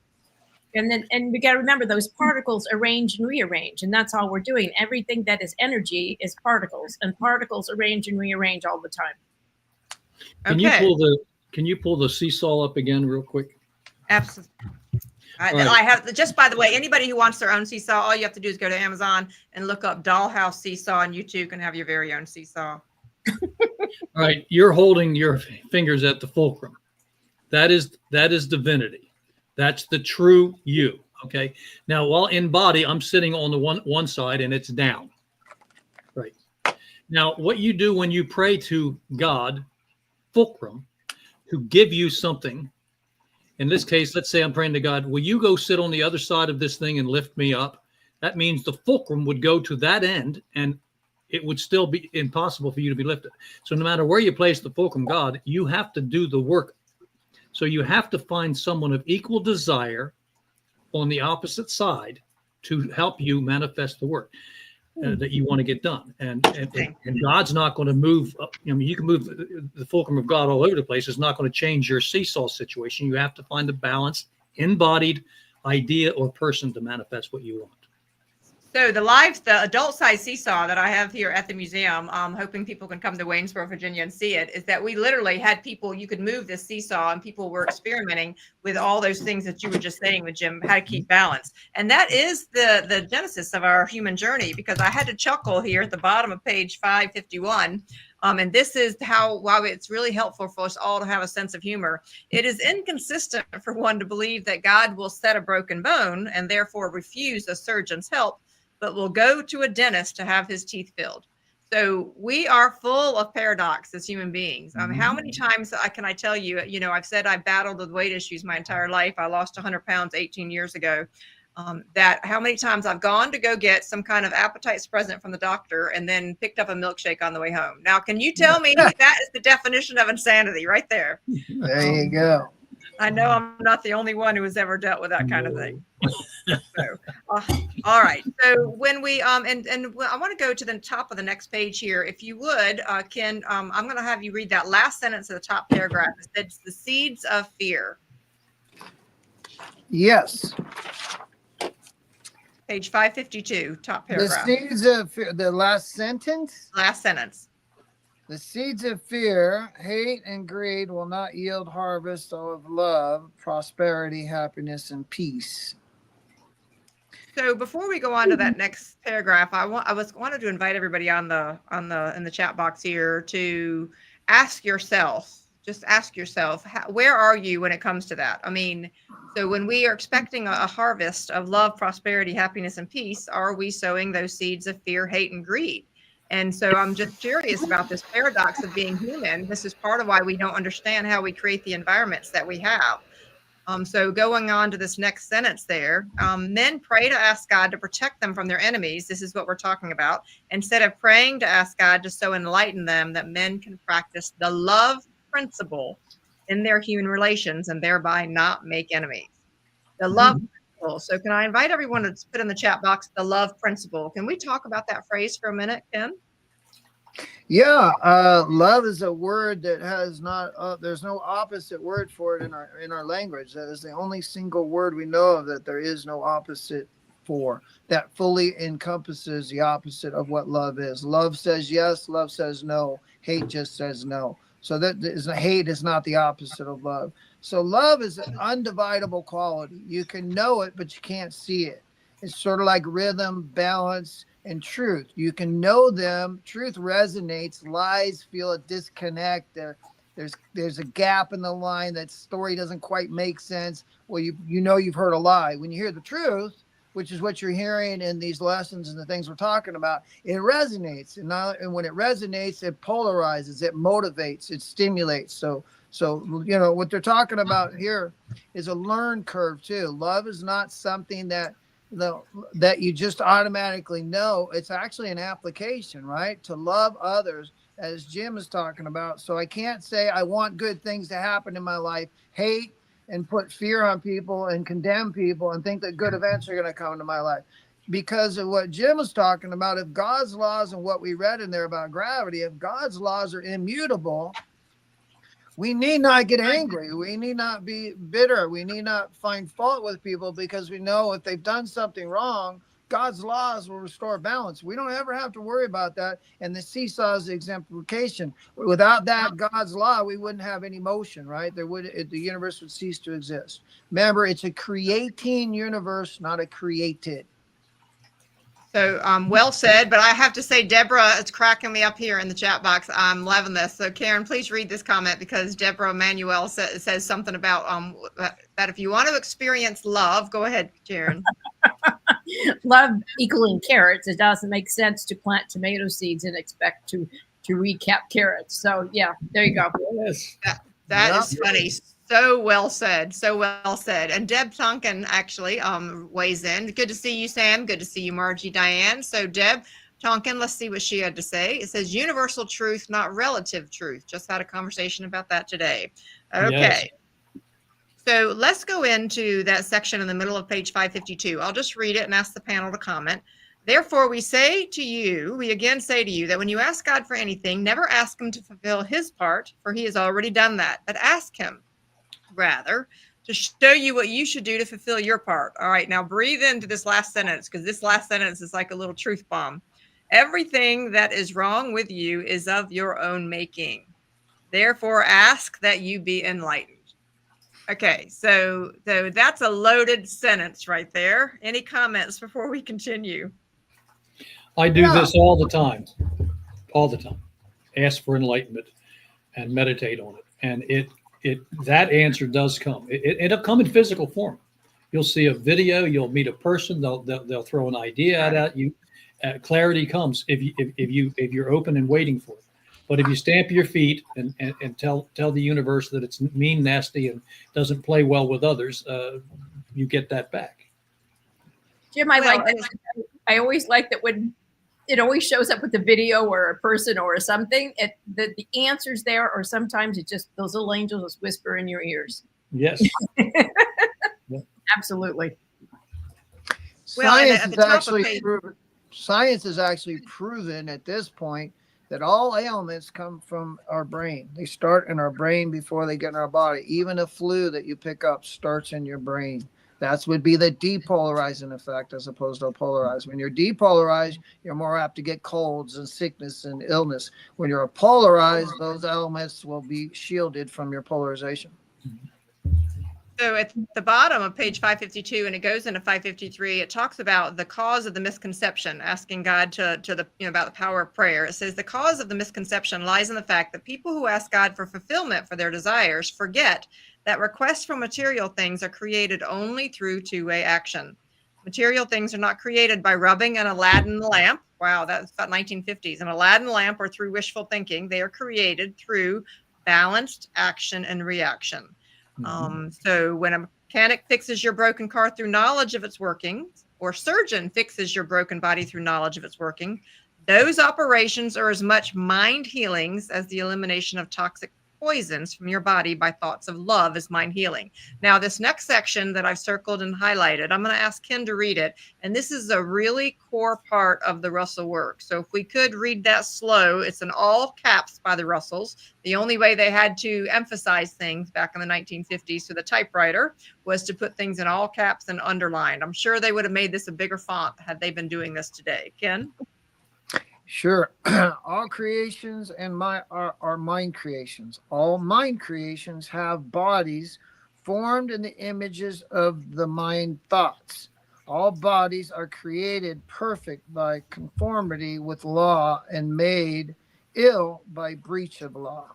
And we got to remember those particles arrange and rearrange, and that's all we're doing. Everything that is energy is particles, and particles arrange and rearrange all the time. Can you pull the seesaw up again real quick? Absolutely. I have, just by the way, anybody who wants their own seesaw, all you have to do is go to Amazon and look up Dollhouse Seesaw, and you too can have your very own seesaw. All right, you're holding your fingers at the fulcrum. That is divinity. That's the true you. Okay. Now, while in body, I'm sitting on the one side and it's down. Right. Now, what you do when you pray to God, fulcrum, to give you something. In this case, let's say I'm praying to God, will you go sit on the other side of this thing and lift me up? That means the fulcrum would go to that end and it would still be impossible for you to be lifted. So no matter where you place the fulcrum, God, you have to do the work. So you have to find someone of equal desire on the opposite side to help you manifest the work that you want to get done. And God's not going to move. You can move the fulcrum of God all over the place. It's not going to change your seesaw situation. You have to find the balance, embodied idea or person to manifest what you want. So the adult size seesaw that I have here at the museum, hoping people can come to Waynesboro, Virginia and see it, is that we literally had people, you could move this seesaw and people were experimenting with all those things that you were just saying with Jim, how to keep balance. And that is the genesis of our human journey, because I had to chuckle here at the bottom of page 551. And this is while it's really helpful for us all to have a sense of humor. It is inconsistent for one to believe that God will set a broken bone and therefore refuse a surgeon's help, but will go to a dentist to have his teeth filled. So we are full of paradox as human beings. How many times can I tell you, I've said I battled with weight issues my entire life. I lost 100 pounds 18 years ago. That how many times I've gone to go get some kind of appetite suppressant from the doctor and then picked up a milkshake on the way home. Now, can you tell me that is the definition of insanity right there? There you go. I know I'm not the only one who has ever dealt with that kind of thing. So, all right. So when we and I want to go to the top of the next page here, if you would, Ken. I'm going to have you read that last sentence of the top paragraph. It says the seeds of fear. Yes. Page 552, top paragraph. The seeds of fear. The last sentence. Last sentence. The seeds of fear, hate, and greed will not yield harvest of love, prosperity, happiness, and peace. So before we go on to that next paragraph, wanted to invite everybody in the chat box here to ask yourself, where are you when it comes to that? I mean, so when we are expecting a harvest of love, prosperity, happiness, and peace, are we sowing those seeds of fear, hate, and greed? And so I'm just curious about this paradox of being human. This is part of why we don't understand how we create the environments that we have. So going on to this next sentence there, men pray to ask God to protect them from their enemies. This is what we're talking about. Instead of praying to ask God to so enlighten them that men can practice the love principle in their human relations and thereby not make enemies. The love principle. So can I invite everyone to put in the chat box the love principle? Can we talk about that phrase for a minute, Ken? Yeah, love is a word that has not. There's no opposite word for it in our language. That is the only single word we know of that there is no opposite for. That fully encompasses the opposite of what love is. Love says yes. Love says no. Hate just says no. So hate is not the opposite of love. So love is an undividable quality. You can know it, but you can't see it. It's sort of like rhythm, balance, and truth. You can know them. Truth resonates. Lies feel a disconnect. There's a gap in the line. That story doesn't quite make sense. Well, you know you've heard a lie. When you hear the truth, which is what you're hearing in these lessons and the things we're talking about, it resonates. And when it resonates, it polarizes, it motivates, it stimulates. So you know what they're talking about here is a learn curve too. Love is not something that you just automatically know. It's actually an application, right? To love others, as Jim is talking about. So I can't say I want good things to happen in my life, hate and put fear on people and condemn people and think that good events are going to come into my life. Because of what Jim was talking about, if God's laws and what we read in there about gravity, if God's laws are immutable, we need not get angry. We need not be bitter. We need not find fault with people, because we know if they've done something wrong, God's laws will restore balance. We don't ever have to worry about that. And the seesaw is the exemplification. Without that God's law, we wouldn't have any motion, right? The universe would cease to exist. Remember, it's a creating universe, not a created. So well said, but I have to say, Deborah, it's cracking me up here in the chat box. I'm loving this. So Karen, please read this comment, because Deborah Manuel says something about that if you want to experience love, go ahead, Karen. Love equaling carrots. It doesn't make sense to plant tomato seeds and expect to recap carrots. So yeah, there you go. Yes. That is funny. So well said. So well said. And Deb Tonkin actually weighs in. Good to see you, Sam. Good to see you, Margie Diane. So Deb Tonkin, let's see what she had to say. It says universal truth, not relative truth. Just had a conversation about that today. Okay. Yes. So let's go into that section in the middle of page 552. I'll just read it and ask the panel to comment. Therefore, we again say to you that when you ask God for anything, never ask him to fulfill his part, for he has already done that, but ask him rather to show you what you should do to fulfill your part. All right, now breathe into this last sentence, because this last sentence is like a little truth bomb. Everything that is wrong with you is of your own making. Therefore, ask that you be enlightened. Okay, so that's a loaded sentence right there. Any comments before we continue? I do this all the time. Ask for enlightenment and meditate on it. And that answer does come. It'll come in physical form. You'll see a video, you'll meet a person, they'll throw an idea at you. Clarity comes if you're open and waiting for it. But if you stamp your feet and tell the universe that it's mean, nasty, and doesn't play well with others, you get that back. Jim, I always like that when it always shows up with the video or a person or something, the answer's there, or sometimes it just, those little angels just whisper in your ears. Yes. Absolutely. Well, science has actually proven at this point that all ailments come from our brain. They start in our brain before they get in our body. Even a flu that you pick up starts in your brain. That would be the depolarizing effect as opposed to polarized. When you're depolarized, you're more apt to get colds and sickness and illness. When you're polarized, those elements will be shielded from your polarization. So at the bottom of page 552, and it goes into 553, it talks about the cause of the misconception, asking God to the, about the power of prayer. It says the cause of the misconception lies in the fact that people who ask God for fulfillment for their desires forget that requests for material things are created only through two-way action. Material things are not created by rubbing an Aladdin lamp. Wow, that's about 1950s. An Aladdin lamp or through wishful thinking. They are created through balanced action and reaction. So when a mechanic fixes your broken car through knowledge of its working, or surgeon fixes your broken body through knowledge of its working, those operations are as much mind healings as the elimination of toxic poisons from your body by thoughts of love is mind healing. Now, this next section that I've circled and highlighted, I'm going to ask Ken to read it. And this is a really core part of the Russell work. So if we could read that slow, it's in all caps by the Russells. The only way they had to emphasize things back in the 1950s to the typewriter was to put things in all caps and underlined. I'm sure they would have made this a bigger font had they been doing this today. Ken? Sure. All creations and are mind creations. All mind creations have bodies formed in the images of the mind thoughts. All bodies are created perfect by conformity with law and made ill by breach of law,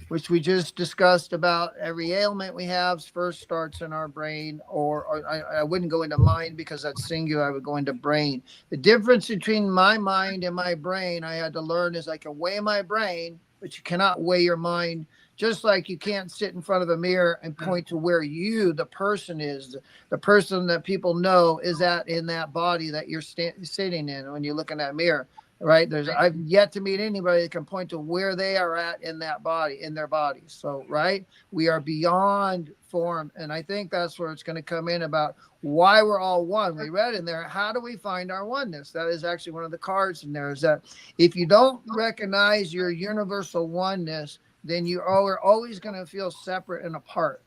which we just discussed about. Every ailment we have first starts in our brain, or I wouldn't go into mind because that's singular. I would go into brain. The difference between my mind and my brain, I had to learn, is I can weigh my brain, but you cannot weigh your mind. Just like you can't sit in front of a mirror and point to where you, the person, is. The person that people know is in that body that you're sitting in when you look in that mirror. Right. I've yet to meet anybody that can point to where they are at in that body, in their bodies. So, right. We are beyond form. And I think that's where it's going to come in about why we're all one. We read in there, how do we find our oneness? That is actually one of the cards in there, is that if you don't recognize your universal oneness, then you are always going to feel separate and apart.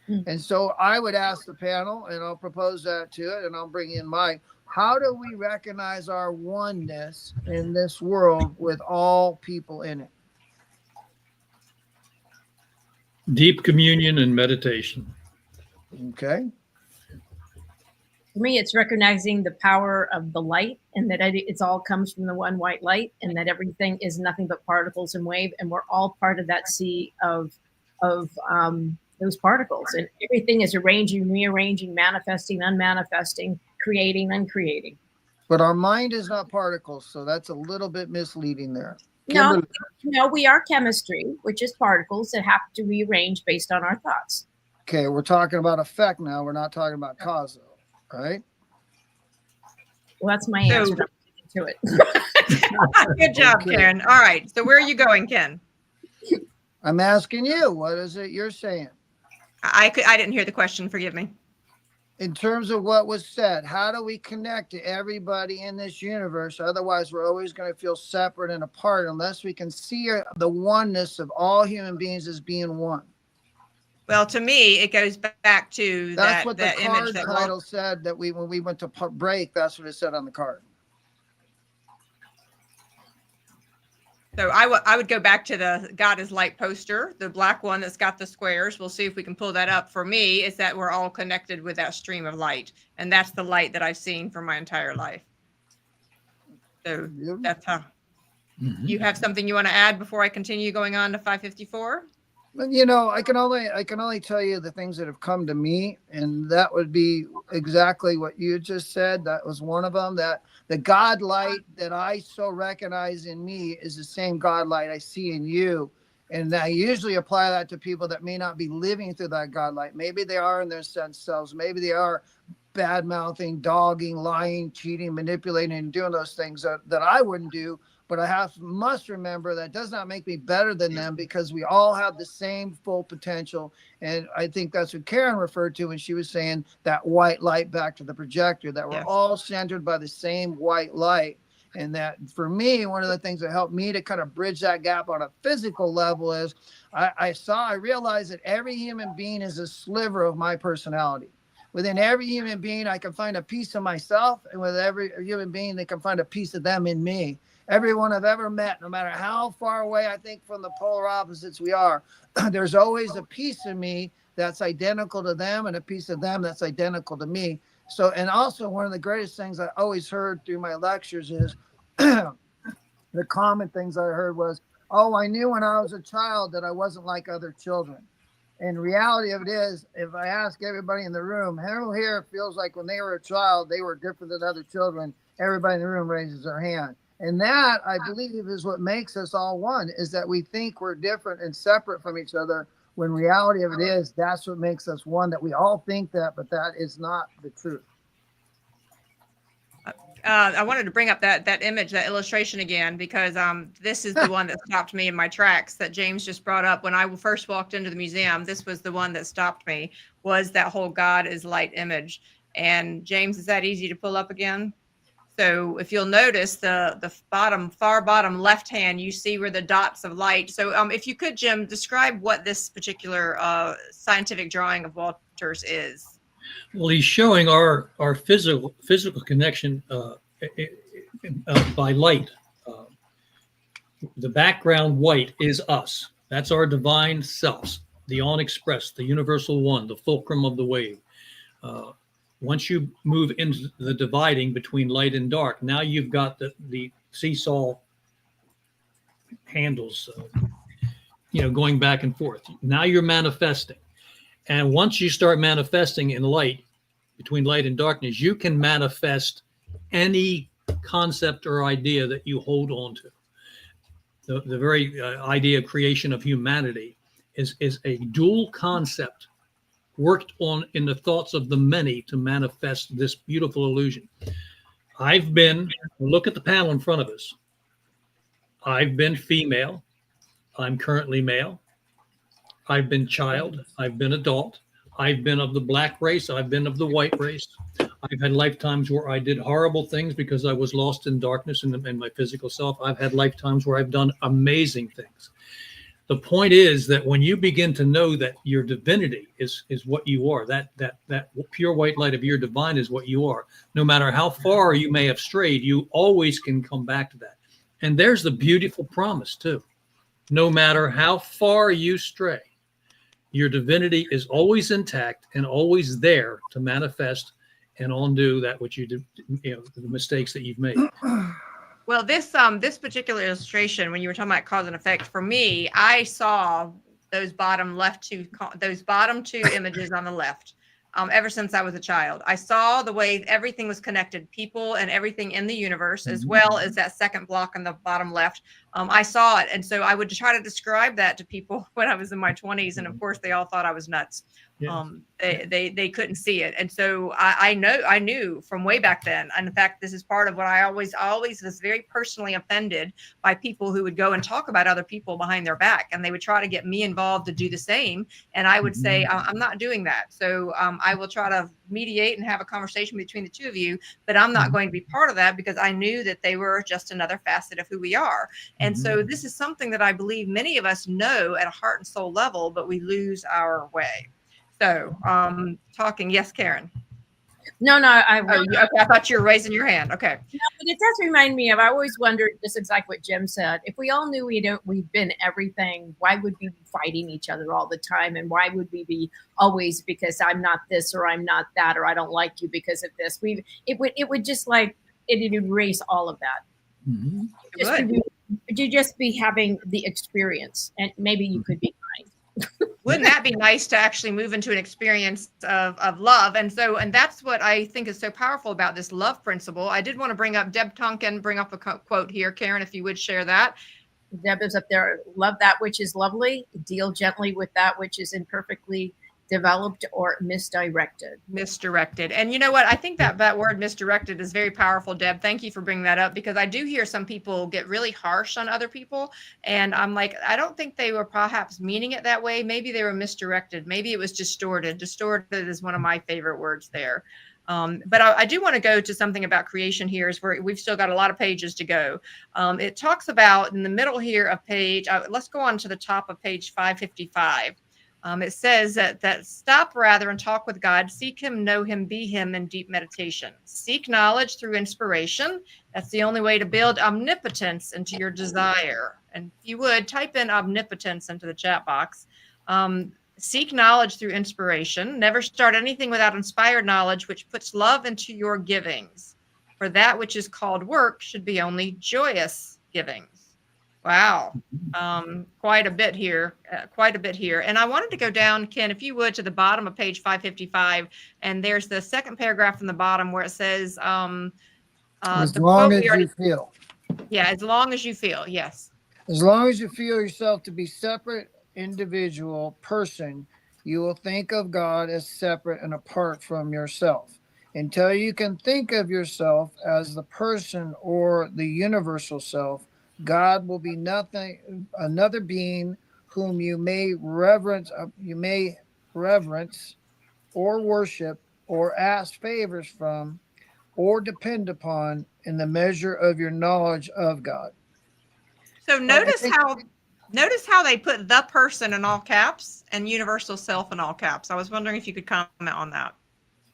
And so I would ask the panel, and I'll propose that to it, and I'll bring in mine. How do we recognize our oneness in this world with all people in it? Deep communion and meditation. Okay. For me, it's recognizing the power of the light, and that it's all comes from the one white light, and that everything is nothing but particles and wave, and we're all part of that sea of those particles, and everything is arranging, rearranging, manifesting, unmanifesting, creating, uncreating. But our mind is not particles, so that's a little bit misleading there. No, we are chemistry, which is particles that have to rearrange based on our thoughts. Okay, we're talking about effect now. We're not talking about cause, though, right? Well, that's my answer to it. Good job, okay. Karen. All right. So where are you going, Ken? I'm asking you. What is it you're saying? I didn't hear the question. Forgive me. In terms of what was said, how do we connect to everybody in this universe? Otherwise, we're always going to feel separate and apart unless we can see the oneness of all human beings as being one. Well, to me, it goes back to that's what the image card title said, that when we went to break, that's what it said on the card. So I would go back to the God is Light poster, the black one that's got the squares. We'll see if we can pull that up. For me, is that we're all connected with that stream of light. And that's the light that I've seen for my entire life. So that's how. You have something you want to add before I continue going on to 554? You know, I can only tell you the things that have come to me, and that would be exactly what you just said. That was one of them. That the God light that I so recognize in me is the same God light I see in you. And I usually apply that to people that may not be living through that God light. Maybe they are in their sense selves. Maybe they are bad mouthing, dogging, lying, cheating, manipulating, and doing those things that I wouldn't do. But I must remember that does not make me better than them, because we all have the same full potential. And I think that's what Karen referred to when she was saying that white light back to the projector, that we're all centered by the same white light. And that for me, one of the things that helped me to kind of bridge that gap on a physical level is I realized that every human being is a sliver of my personality. Within every human being, I can find a piece of myself, and with every human being, they can find a piece of them in me. Everyone I've ever met, no matter how far away I think from the polar opposites we are, there's always a piece of me that's identical to them and a piece of them that's identical to me. So, and also one of the greatest things I always heard through my lectures is the common things I heard was, oh, I knew when I was a child that I wasn't like other children. And reality of it is, if I ask everybody in the room, who here feels like when they were a child, they were different than other children, everybody in the room raises their hand. And that, I believe, is what makes us all one, is that we think we're different and separate from each other, when reality of it is, that's what makes us one, that we all think that, but that is not the truth. I wanted to bring up that image, that illustration again, because this is the one that stopped me in my tracks that James just brought up. When I first walked into the museum, this was the one that stopped me, was that whole God is light image. And James, is that easy to pull up again? So if you'll notice the far bottom left hand, you see where the dots of light. So if you could, Jim, describe what this particular scientific drawing of Walter's is. Well, he's showing our physical connection by light. The background white is us. That's our divine selves, the unexpressed, the universal one, the fulcrum of the wave. Once you move into the dividing between light and dark, now you've got the seesaw handles, going back and forth. Now you're manifesting. And once you start manifesting in light, between light and darkness, you can manifest any concept or idea that you hold on to. The very idea of creation of humanity is a dual concept worked on in the thoughts of the many to manifest this beautiful illusion. Look at the panel in front of us. I've been female. I'm currently male. I've been child. I've been adult. I've been of the black race. I've been of the white race. I've had lifetimes where I did horrible things because I was lost in darkness in my physical self. I've had lifetimes where I've done amazing things. The point is that when you begin to know that your divinity is what you are, that pure white light of your divine is what you are, no matter how far you may have strayed, you always can come back to that. And there's the beautiful promise too. No matter how far you stray, your divinity is always intact and always there to manifest and undo that which you do, the mistakes that you've made. Well, this particular illustration, when you were talking about cause and effect, for me, I saw those bottom two images on the left. Ever since I was a child, I saw the way everything was connected, people and everything in the universe, as well as that second block on the bottom left. I saw it. And so I would try to describe that to people when I was in my 20s. And of course, they all thought I was nuts. Yeah. They couldn't see it. And so I knew from way back then. And in fact, this is part of what I always was very personally offended by people who would go and talk about other people behind their back. And they would try to get me involved to do the same. And I would say, I'm not doing that. So I will try to mediate and have a conversation between the two of you, but I'm not going to be part of that because I knew that they were just another facet of who we are. And so this is something that I believe many of us know at a heart and soul level, but we lose our way. So talking. Yes, Karen. No, I thought you were raising your hand. Okay. No, but it does remind me of, I always wondered, just exactly what Jim said, if we all knew we've been everything, why would we be fighting each other all the time? And why would we be always, because I'm not this or I'm not that, or I don't like you because of this? It would just like, it'd erase all of that. Mm-hmm. Just be having the experience, and maybe you could be kind. Wouldn't that be nice to actually move into an experience of love? And that's what I think is so powerful about this love principle. I did want to bring up Deb Tonkin, bring up a quote here. Karen, if you would share that. Deb is up there. Love that which is lovely. Deal gently with that which is imperfectly developed or misdirected. And you know what? I think that word misdirected is very powerful, Deb. Thank you for bringing that up, because I do hear some people get really harsh on other people. And I'm like, I don't think they were perhaps meaning it that way. Maybe they were misdirected. Maybe it was distorted. Distorted is one of my favorite words there. But I do want to go to something about creation here, is where we've still got a lot of pages to go. It talks about in the middle here of page, let's go on to the top of page 555. It says that stop rather and talk with God, seek him, know him, be him in deep meditation. Seek knowledge through inspiration. That's the only way to build omnipotence into your desire. And if you would, type in omnipotence into the chat box. Seek knowledge through inspiration. Never start anything without inspired knowledge, which puts love into your givings. For that which is called work should be only joyous givings. Wow. Quite a bit here. And I wanted to go down, Ken, if you would, to the bottom of page 555. And there's the second paragraph from the bottom where it says, As long as you feel. Yeah, as long as you feel. Yes. As long as you feel yourself to be separate, individual person, you will think of God as separate and apart from yourself. Until you can think of yourself as the person or the universal self, God will be nothing, another being whom you may reverence or worship or ask favors from or depend upon in the measure of your knowledge of God. So notice how they put the person in all caps and universal self in all caps. I was wondering if you could comment on that.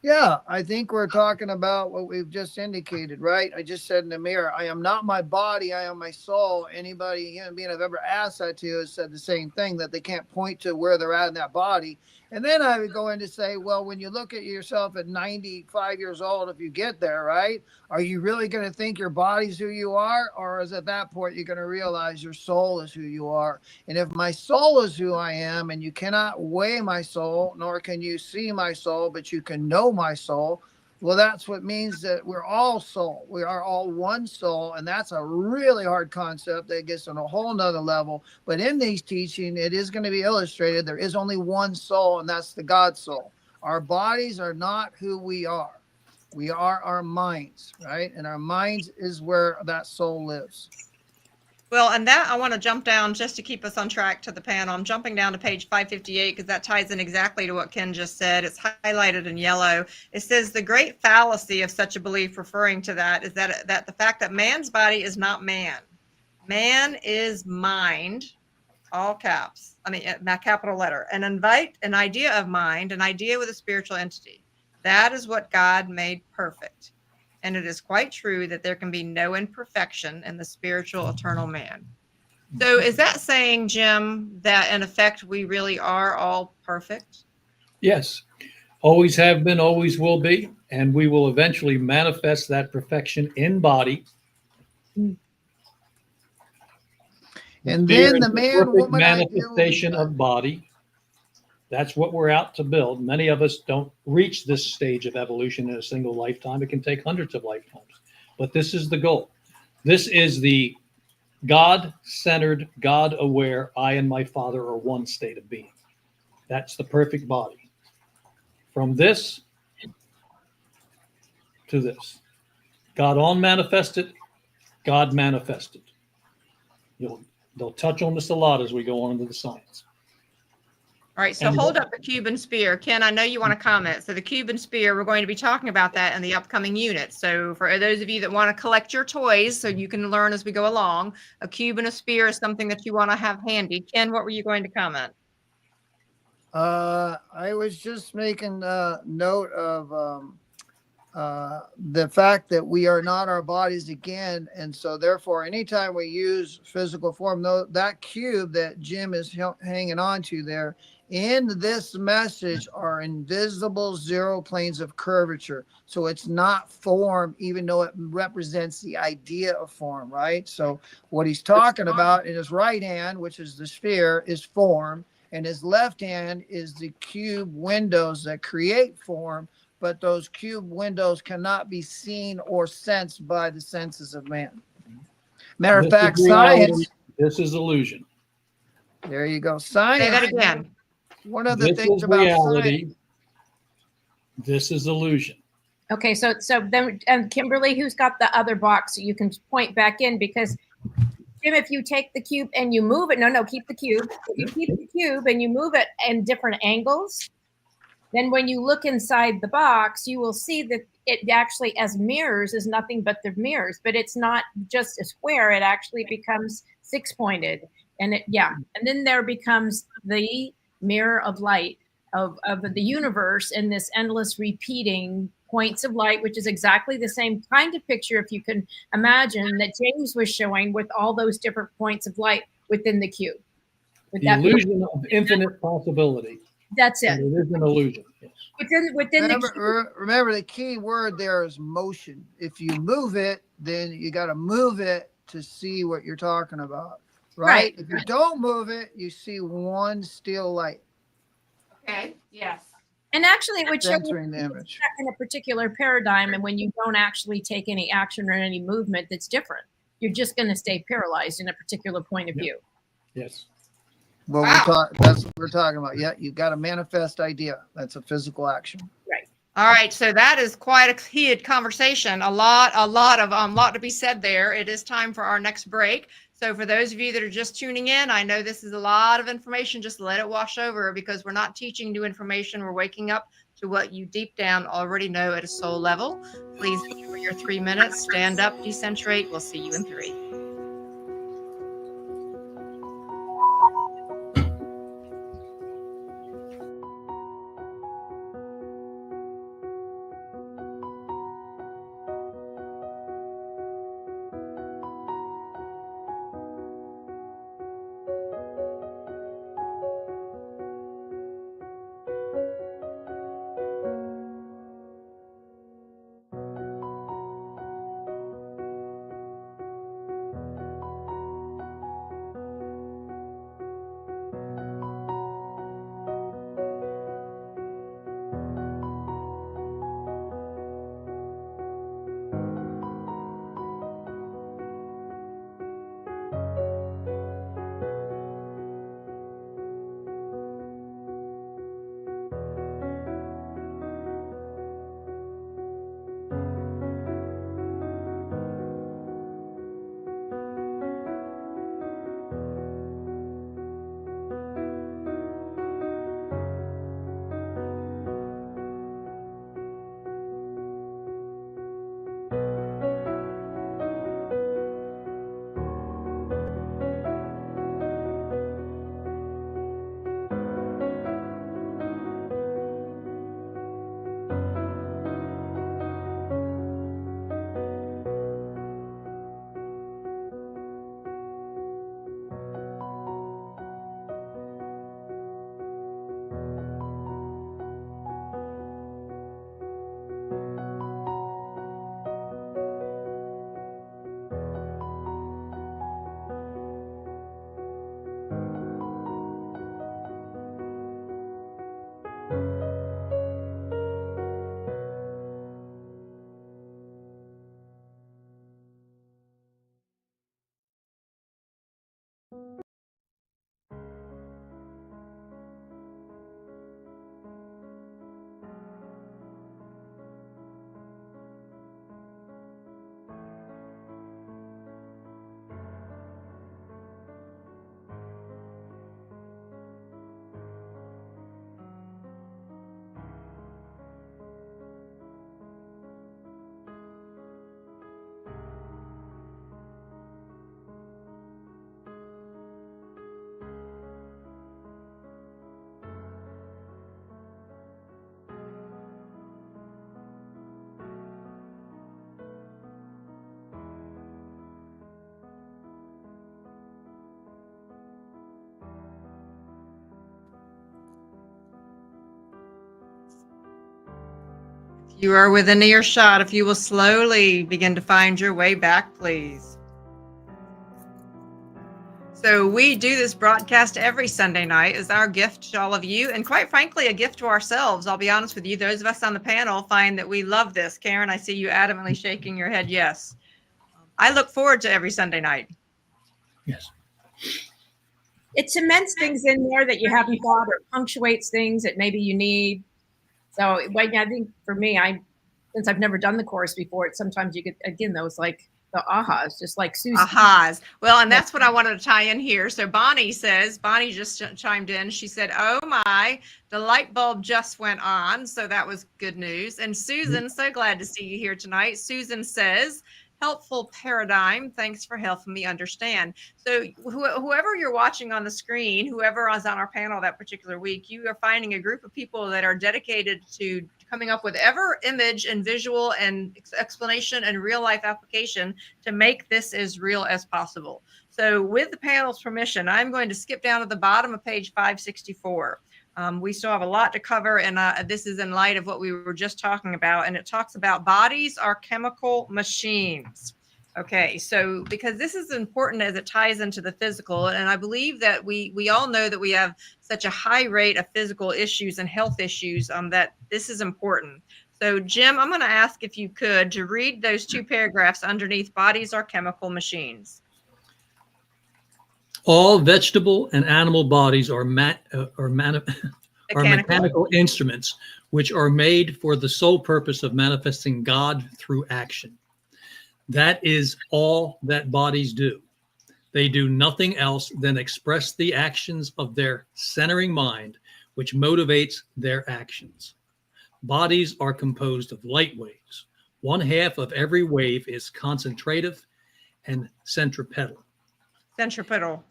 Yeah, I think we're talking about what we've just indicated, right? I just said in the mirror, I am not my body, I am my soul. Anybody, human being I've ever asked that to has said the same thing, that they can't point to where they're at in that body. And then I would go in to say, well, when you look at yourself at 95 years old, if you get there, right, are you really going to think your body's who you are? Or is at that point you're going to realize your soul is who you are? And if my soul is who I am, and you cannot weigh my soul, nor can you see my soul, but you can know my soul, well, that's what means that we're all soul. We are all one soul. And that's a really hard concept that gets on a whole nother level. But in these teaching, it is going to be illustrated. There is only one soul, and that's the God soul. Our bodies are not who we are. We are our minds, right? And our minds is where that soul lives. Well, and that I want to jump down just to keep us on track to the panel. I'm jumping down to page 558 because that ties in exactly to what Ken just said. It's highlighted in yellow. It says the great fallacy of such a belief, referring to that, is that the fact that man's body is not man. Man is mind, all caps. I mean, capital letter. And invite an idea of mind, an idea with a spiritual entity. That is what God made perfect. And it is quite true that there can be no imperfection in the spiritual eternal man. So is that saying, Jim, that in effect we really are all perfect? Yes, always have been, always will be, and we will eventually manifest that perfection in body. And then the man, perfect woman, manifestation of body. That's what we're out to build. Many of us don't reach this stage of evolution in a single lifetime. It can take hundreds of lifetimes. But this is the goal. This is the God-centered, God-aware, I and my Father are one state of being. That's the perfect body. From this to this. God unmanifested, God manifested. They'll touch on this a lot as we go on into the science. All right, so hold up the Cuban sphere. Ken, I know you want to comment. So the Cuban sphere, we're going to be talking about that in the upcoming unit. So for those of you that want to collect your toys so you can learn as we go along, a cube and a sphere is something that you want to have handy. Ken, what were you going to comment? I was just making note of the fact that we are not our bodies again. And so therefore, anytime we use physical form, that cube that Jim is hanging on to there, in this message are invisible zero planes of curvature. So it's not form, even though it represents the idea of form, right? So what he's talking about in his right hand, which is the sphere, is form. And his left hand is the cube windows that create form. But those cube windows cannot be seen or sensed by the senses of man. Matter of fact, science. This is illusion. There you go. Science. Say that again. One of the things about reality. Science. This is illusion. Okay, so then, and Kimberly, who's got the other box, so you can point back in, because Jim, if you take the cube and you move it, keep the cube. If you keep the cube and you move it in different angles, then when you look inside the box, you will see that it actually, as mirrors, is nothing but the mirrors, but it's not just a square. It actually becomes six-pointed. And and then there becomes the mirror of light of the universe in this endless repeating points of light, which is exactly the same kind of picture, if you can imagine, that James was showing with all those different points of light within the cube. The illusion of infinite possibility. That's And it. it is an illusion. Yes. Within the Remember, the key word there is motion. If you move it, then you got to move it to see what you're talking about, right? Right. If you don't move it, you see one still light Okay. Yes. and actually it would show you centering the image. in a particular paradigm, and when you don't actually take any action or any movement, that's different. You're just going to stay paralyzed in a particular point of Yep. view. Yes. Well, Wow. that's what we're talking about. Yeah, you've got a manifest idea. That's a physical action. Right. All right, so that is quite a heated conversation. A lot to be said there. It is time for our next break. So for those of you that are just tuning in, I know this is a lot of information. Just let it wash over because we're not teaching new information. We're waking up to what you deep down already know at a soul level. Please enjoy your 3 minutes. Stand up, decentrate. We'll see you in 3. You are within earshot. If you will slowly begin to find your way back, please. So we do this broadcast every Sunday night as our gift to all of you, and quite frankly, a gift to ourselves. I'll be honest with you. Those of us on the panel find that we love this. Karen, I see you adamantly shaking your head yes. I look forward to every Sunday night. Yes. It cements things in there that you haven't thought, or punctuates things that maybe you need. So like, I think for me, since I've never done the course before, sometimes you get, again, those like the ahas, just like Susan. Ahas. Well, and that's what I wanted to tie in here. So Bonnie just chimed in. She said, oh my, the light bulb just went on. So that was good news. And Susan, so glad to see you here tonight. Susan says, helpful paradigm. Thanks for helping me understand. So whoever you're watching on the screen, whoever is on our panel that particular week, you are finding a group of people that are dedicated to coming up with ever image and visual and explanation and real life application to make this as real as possible. So with the panel's permission, I'm going to skip down to the bottom of page 564. We still have a lot to cover, and this is in light of what we were just talking about, and it talks about bodies are chemical machines. Okay, so because this is important as it ties into the physical, and I believe that we all know that we have such a high rate of physical issues and health issues that this is important. So Jim, I'm going to ask if you could to read those 2 paragraphs underneath bodies are chemical machines. All vegetable and animal bodies are mechanical instruments which are made for the sole purpose of manifesting God through action. That is all that bodies do. They do nothing else than express the actions of their centering mind, which motivates their actions. Bodies are composed of light waves. 1/2 of every wave is concentrative and centripetal. Centripetal.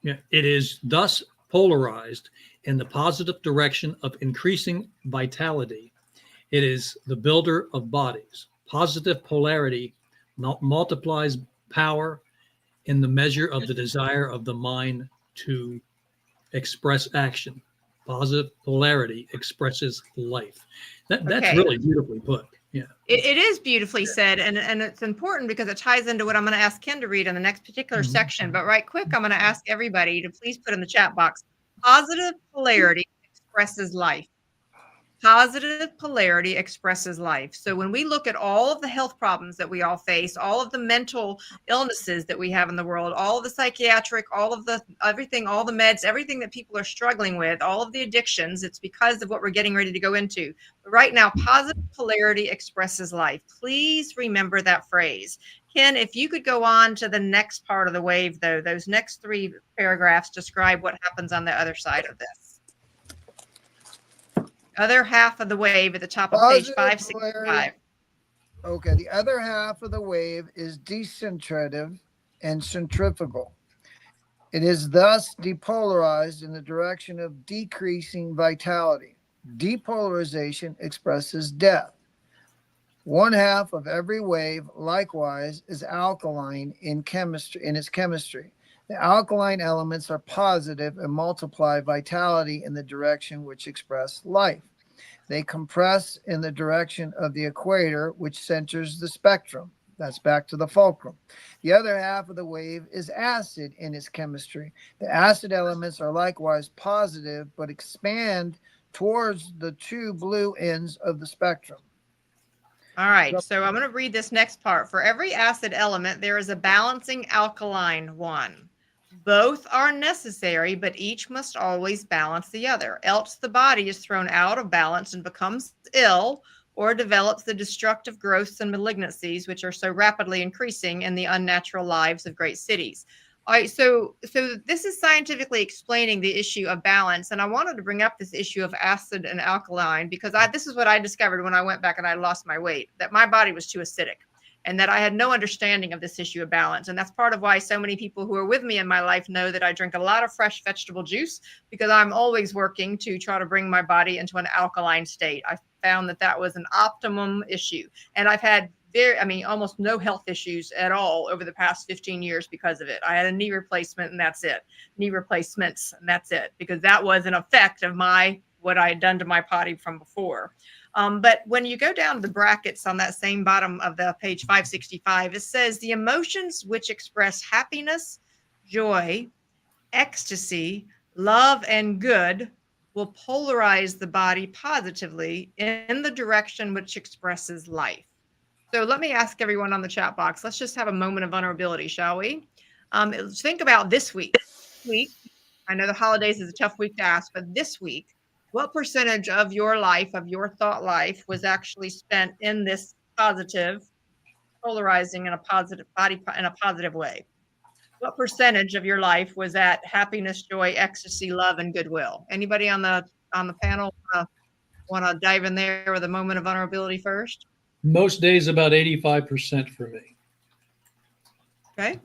Yeah, it is thus polarized in the positive direction of increasing vitality. It is the builder of bodies. Positive polarity multiplies power in the measure of the desire of the mind to express action. Positive polarity expresses life. That's Okay. really beautifully put. Yeah. It is beautifully said, and it's important because it ties into what I'm going to ask Ken to read in the next particular section. But right quick, I'm going to ask everybody to please put in the chat box, positive polarity expresses life. Positive polarity expresses life. So when we look at all of the health problems that we all face, all of the mental illnesses that we have in the world, all of the psychiatric, all of the everything, all the meds, everything that people are struggling with, all of the addictions, it's because of what we're getting ready to go into. But right now, positive polarity expresses life. Please remember that phrase. Ken, if you could go on to the next part of the wave, though, those next 3 paragraphs describe what happens on the other side of this. Other half of the wave at the top of page 565. Okay, the other half of the wave is decentrative and centrifugal. It is thus depolarized in the direction of decreasing vitality. Depolarization expresses death. 1/2 of every wave, likewise, is alkaline in its chemistry. The alkaline elements are positive and multiply vitality in the direction which express life. They compress in the direction of the equator, which centers the spectrum. That's back to the fulcrum. The other half of the wave is acid in its chemistry. The acid elements are likewise positive, but expand towards the 2 blue ends of the spectrum. All right, so I'm going to read this next part. For every acid element, there is a balancing alkaline one. Both are necessary, but each must always balance the other. Else the body is thrown out of balance and becomes ill or develops the destructive growths and malignancies, which are so rapidly increasing in the unnatural lives of great cities. All right, so this is scientifically explaining the issue of balance, and I wanted to bring up this issue of acid and alkaline because this is what I discovered when I went back and I lost my weight, that my body was too acidic and that I had no understanding of this issue of balance. And that's part of why so many people who are with me in my life know that I drink a lot of fresh vegetable juice because I'm always working to try to bring my body into an alkaline state. I found that was an optimum issue, and I've had almost no health issues at all over the past 15 years because of it. I had a knee replacement and that's it. Knee replacements and that's it, because that was an effect of what I had done to my body from before. But when you go down to the brackets on that same bottom of the page 565, it says the emotions which express happiness, joy, ecstasy, love, and good will polarize the body positively in the direction which expresses life. So let me ask everyone on the chat box, let's just have a moment of vulnerability, shall we? Think about this week. I know the holidays is a tough week to ask, but this week, what percentage of your life, of your thought life, was actually spent in this positive, polarizing in a positive body in a positive way? What percentage of your life was at happiness, joy, ecstasy, love, and goodwill? Anybody on the panel want to dive in there with a moment of vulnerability first? Most days about 85% for me. Okay.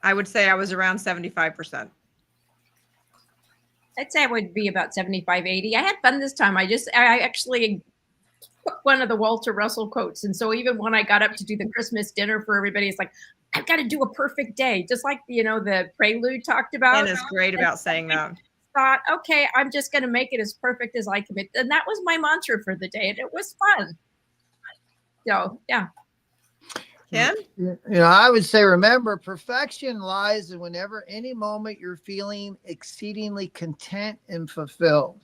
I would say I was around 75%. I'd say it would be about 75, 80. I had fun this time. I actually took one of the Walter Russell quotes. And so even when I got up to do the Christmas dinner for everybody, it's like, I've got to do a perfect day. Just like, the Prelude talked about. And it's great about saying that. thought, okay, I'm just going to make it as perfect as I can. And that was my mantra for the day. And it was fun. So, yeah. Ken? I would say, remember, perfection lies in whenever any moment you're feeling exceedingly content and fulfilled.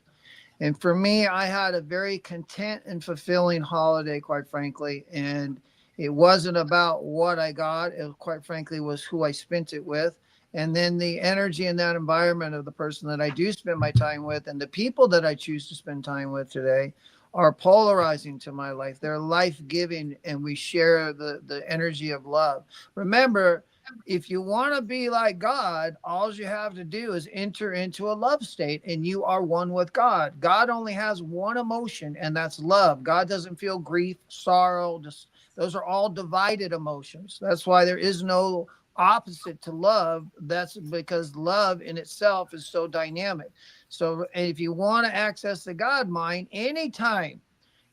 And for me, I had a very content and fulfilling holiday, quite frankly. And it wasn't about what I got. It, quite frankly, was who I spent it with. And then the energy in that environment of the person that I do spend my time with and the people that I choose to spend time with today are polarizing to my life. They're life-giving, and we share the energy of love. Remember, if you want to be like God, all you have to do is enter into a love state and you are one with God. God only has one emotion, and that's love. God doesn't feel grief, sorrow. Those are all divided emotions. That's why there is no opposite to love. That's because love in itself is so dynamic. So if you want to access the God mind, anytime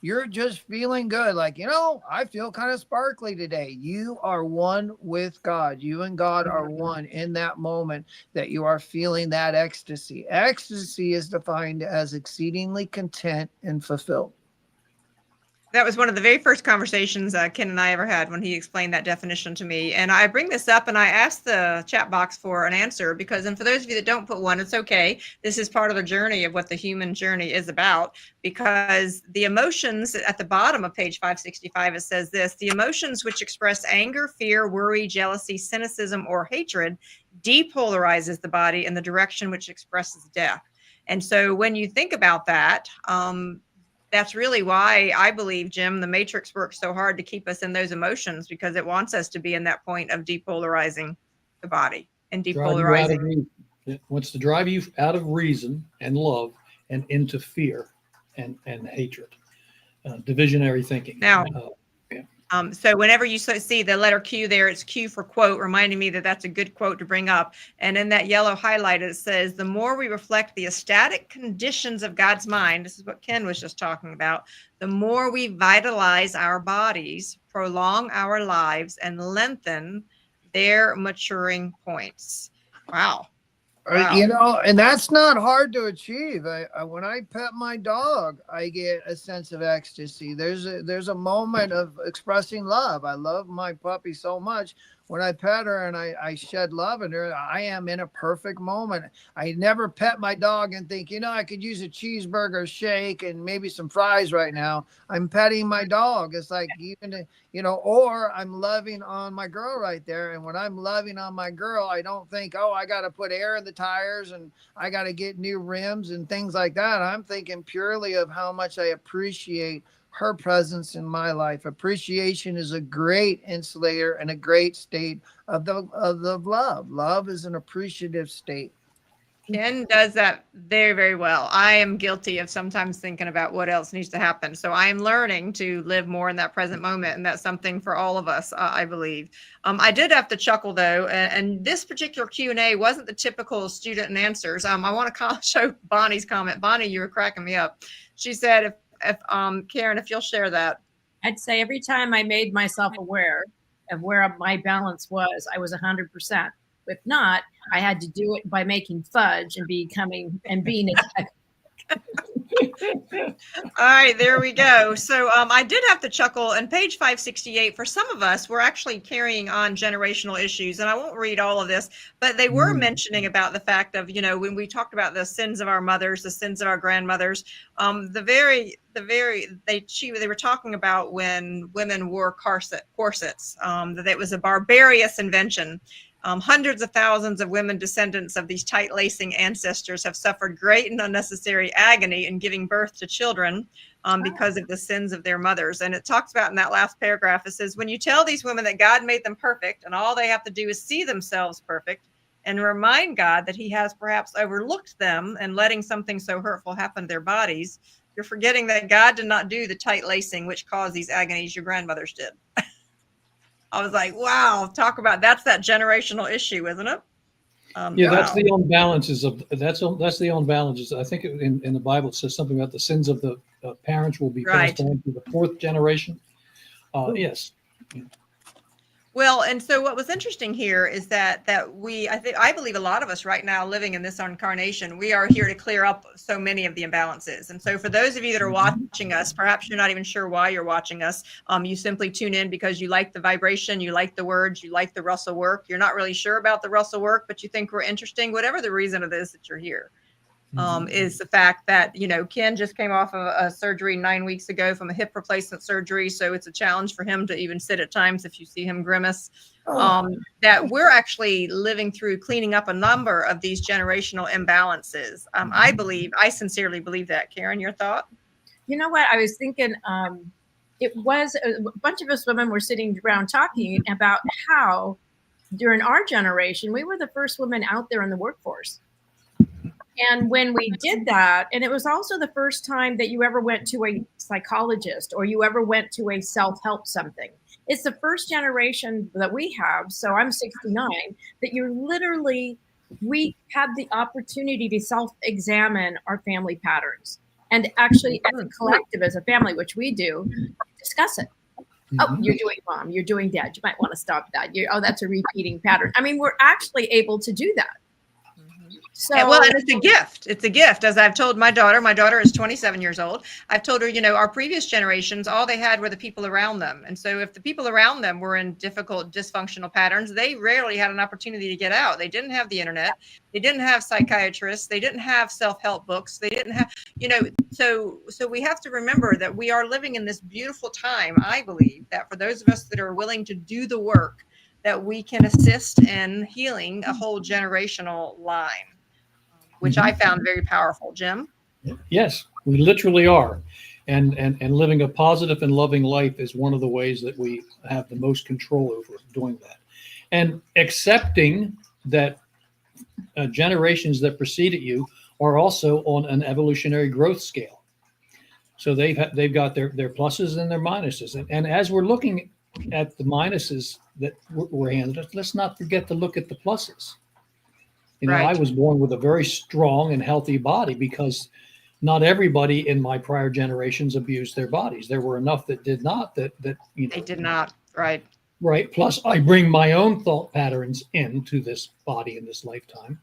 you're just feeling good, like, I feel kind of sparkly today, you are one with God. You and God are one in that moment that you are feeling that ecstasy. Ecstasy is defined as exceedingly content and fulfilled. That was one of the very first conversations Ken and I ever had when he explained that definition to me. And I bring this up and I asked the chat box for an answer because, and for those of you that don't put one, it's okay. This is part of the journey of what the human journey is about, because the emotions at the bottom of page 565, it says this: the emotions which express anger, fear, worry, jealousy, cynicism, or hatred depolarizes the body in the direction which expresses death. And so when you think about that, that's really why I believe, Jim, the Matrix works so hard to keep us in those emotions, because it wants us to be in that point of depolarizing the body and depolarizing. It wants to drive you out of reason and love and into fear and hatred, divisionary thinking. Now, so whenever you see the letter Q there, it's Q for quote, reminding me that that's a good quote to bring up. And in that yellow highlight, it says, the more we reflect the ecstatic conditions of God's mind, this is what Ken was just talking about, the more we vitalize our bodies, prolong our lives, and lengthen their maturing points. Wow. Wow. And that's not hard to achieve. When I pet my dog, I get a sense of ecstasy. There's a moment of expressing love. I love my puppy so much. When I pet her and I shed love in her, I am in a perfect moment. I never pet my dog and think, I could use a cheeseburger shake and maybe some fries right now. I'm petting my dog. It's like or I'm loving on my girl right there. And when I'm loving on my girl, I don't think, I got to put air in the tires and I got to get new rims and things like that. I'm thinking purely of how much I appreciate her presence in my life. Appreciation is a great insulator and a great state of the love. Love is an appreciative state. Ken does that very, very well. I am guilty of sometimes thinking about what else needs to happen. So I am learning to live more in that present moment. And that's something for all of us, I believe. I did have to chuckle, though. And this particular Q&A wasn't the typical student and answers. I want to show Bonnie's comment. Bonnie, you were cracking me up. She said, if Karen, if you'll share that. I'd say every time I made myself aware of where my balance was, I was 100%. If not, I had to do it by making fudge and being All right, there we go. So I did have to chuckle. On page 568, for some of us, we're actually carrying on generational issues. And I won't read all of this, but they were mentioning about the fact of, when we talked about the sins of our mothers, the sins of our grandmothers, they were talking about when women wore corsets, that it was a barbarous invention. Hundreds of thousands of women descendants of these tight lacing ancestors have suffered great and unnecessary agony in giving birth to children because of the sins of their mothers. And it talks about in that last paragraph, it says, when you tell these women that God made them perfect and all they have to do is see themselves perfect and remind God that he has perhaps overlooked them and letting something so hurtful happen to their bodies, you're forgetting that God did not do the tight lacing which caused these agonies your grandmothers did. I was like, wow, talk about that's that generational issue, isn't it? That's the unbalances that's the unbalances. I think in the Bible it says something about the sins of the parents will be passed on to the fourth generation. Yes. Well, and so what was interesting here is that I believe a lot of us right now living in this incarnation, we are here to clear up so many of the imbalances. And so for those of you that are watching us, perhaps you're not even sure why you're watching us. You simply tune in because you like the vibration, you like the words, you like the Russell work. You're not really sure about the Russell work, but you think we're interesting. Whatever the reason it is that you're here. Is the fact that, Ken just came off of a surgery 9 weeks ago from a hip replacement surgery. So it's a challenge for him to even sit at times if you see him grimace. That we're actually living through cleaning up a number of these generational imbalances. I sincerely believe that. Karen, your thought? You know what? I was thinking it was a bunch of us women were sitting around talking about how during our generation, we were the first women out there in the workforce. And when we did that, and it was also the first time that you ever went to a psychologist or you ever went to a self-help something. It's the first generation that we have, so I'm 69, that we had the opportunity to self-examine our family patterns and actually as a collective, as a family, which we do, discuss it. Oh, you're doing mom, you're doing dad. You might want to stop that. That's a repeating pattern. I mean, we're actually able to do that. So, well, and it's a gift. It's a gift. As I've told my daughter is 27 years old. I've told her, our previous generations, all they had were the people around them. And so if the people around them were in difficult, dysfunctional patterns, they rarely had an opportunity to get out. They didn't have the internet. They didn't have psychiatrists. They didn't have self-help books. They didn't have, so we have to remember that we are living in this beautiful time. I believe that for those of us that are willing to do the work, that we can assist in healing a whole generational line, which I found very powerful. Jim? Yes, we literally are. And living a positive and loving life is one of the ways that we have the most control over doing that. And accepting that generations that preceded you are also on an evolutionary growth scale. So they've got their pluses and their minuses. And as we're looking at the minuses that we're handed, let's not forget to look at the pluses. I was born with a very strong and healthy body because not everybody in my prior generations abused their bodies. There were enough that did not, they did not. Right. Right. Plus I bring my own thought patterns into this body in this lifetime.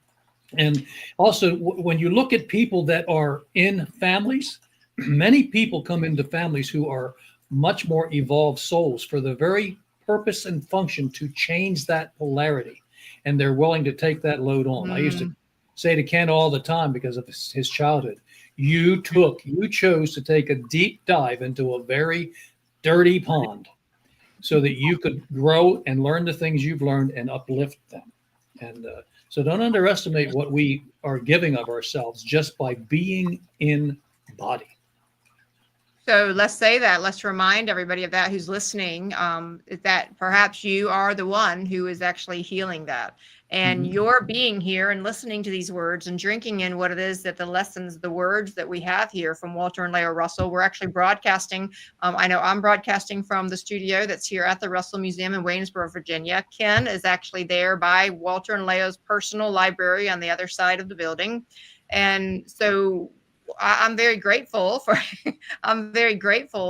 And also when you look at people that are in families, many people come into families who are much more evolved souls for the very purpose and function to change that polarity. And they're willing to take that load on. I used to say to Ken all the time because of his childhood, you chose to take a deep dive into a very dirty pond so that you could grow and learn the things you've learned and uplift them. And so don't underestimate what we are giving of ourselves just by being in body. So let's say that. Let's remind everybody of that who's listening, that perhaps you are the one who is actually healing that. And you're being here and listening to these words and drinking in what it is that the lessons, the words that we have here from Walter and Leo Russell. We're actually broadcasting. I know I'm broadcasting from the studio that's here at the Russell Museum in Waynesboro, Virginia. Ken is actually there by Walter and Leo's personal library on the other side of the building. And so I'm very grateful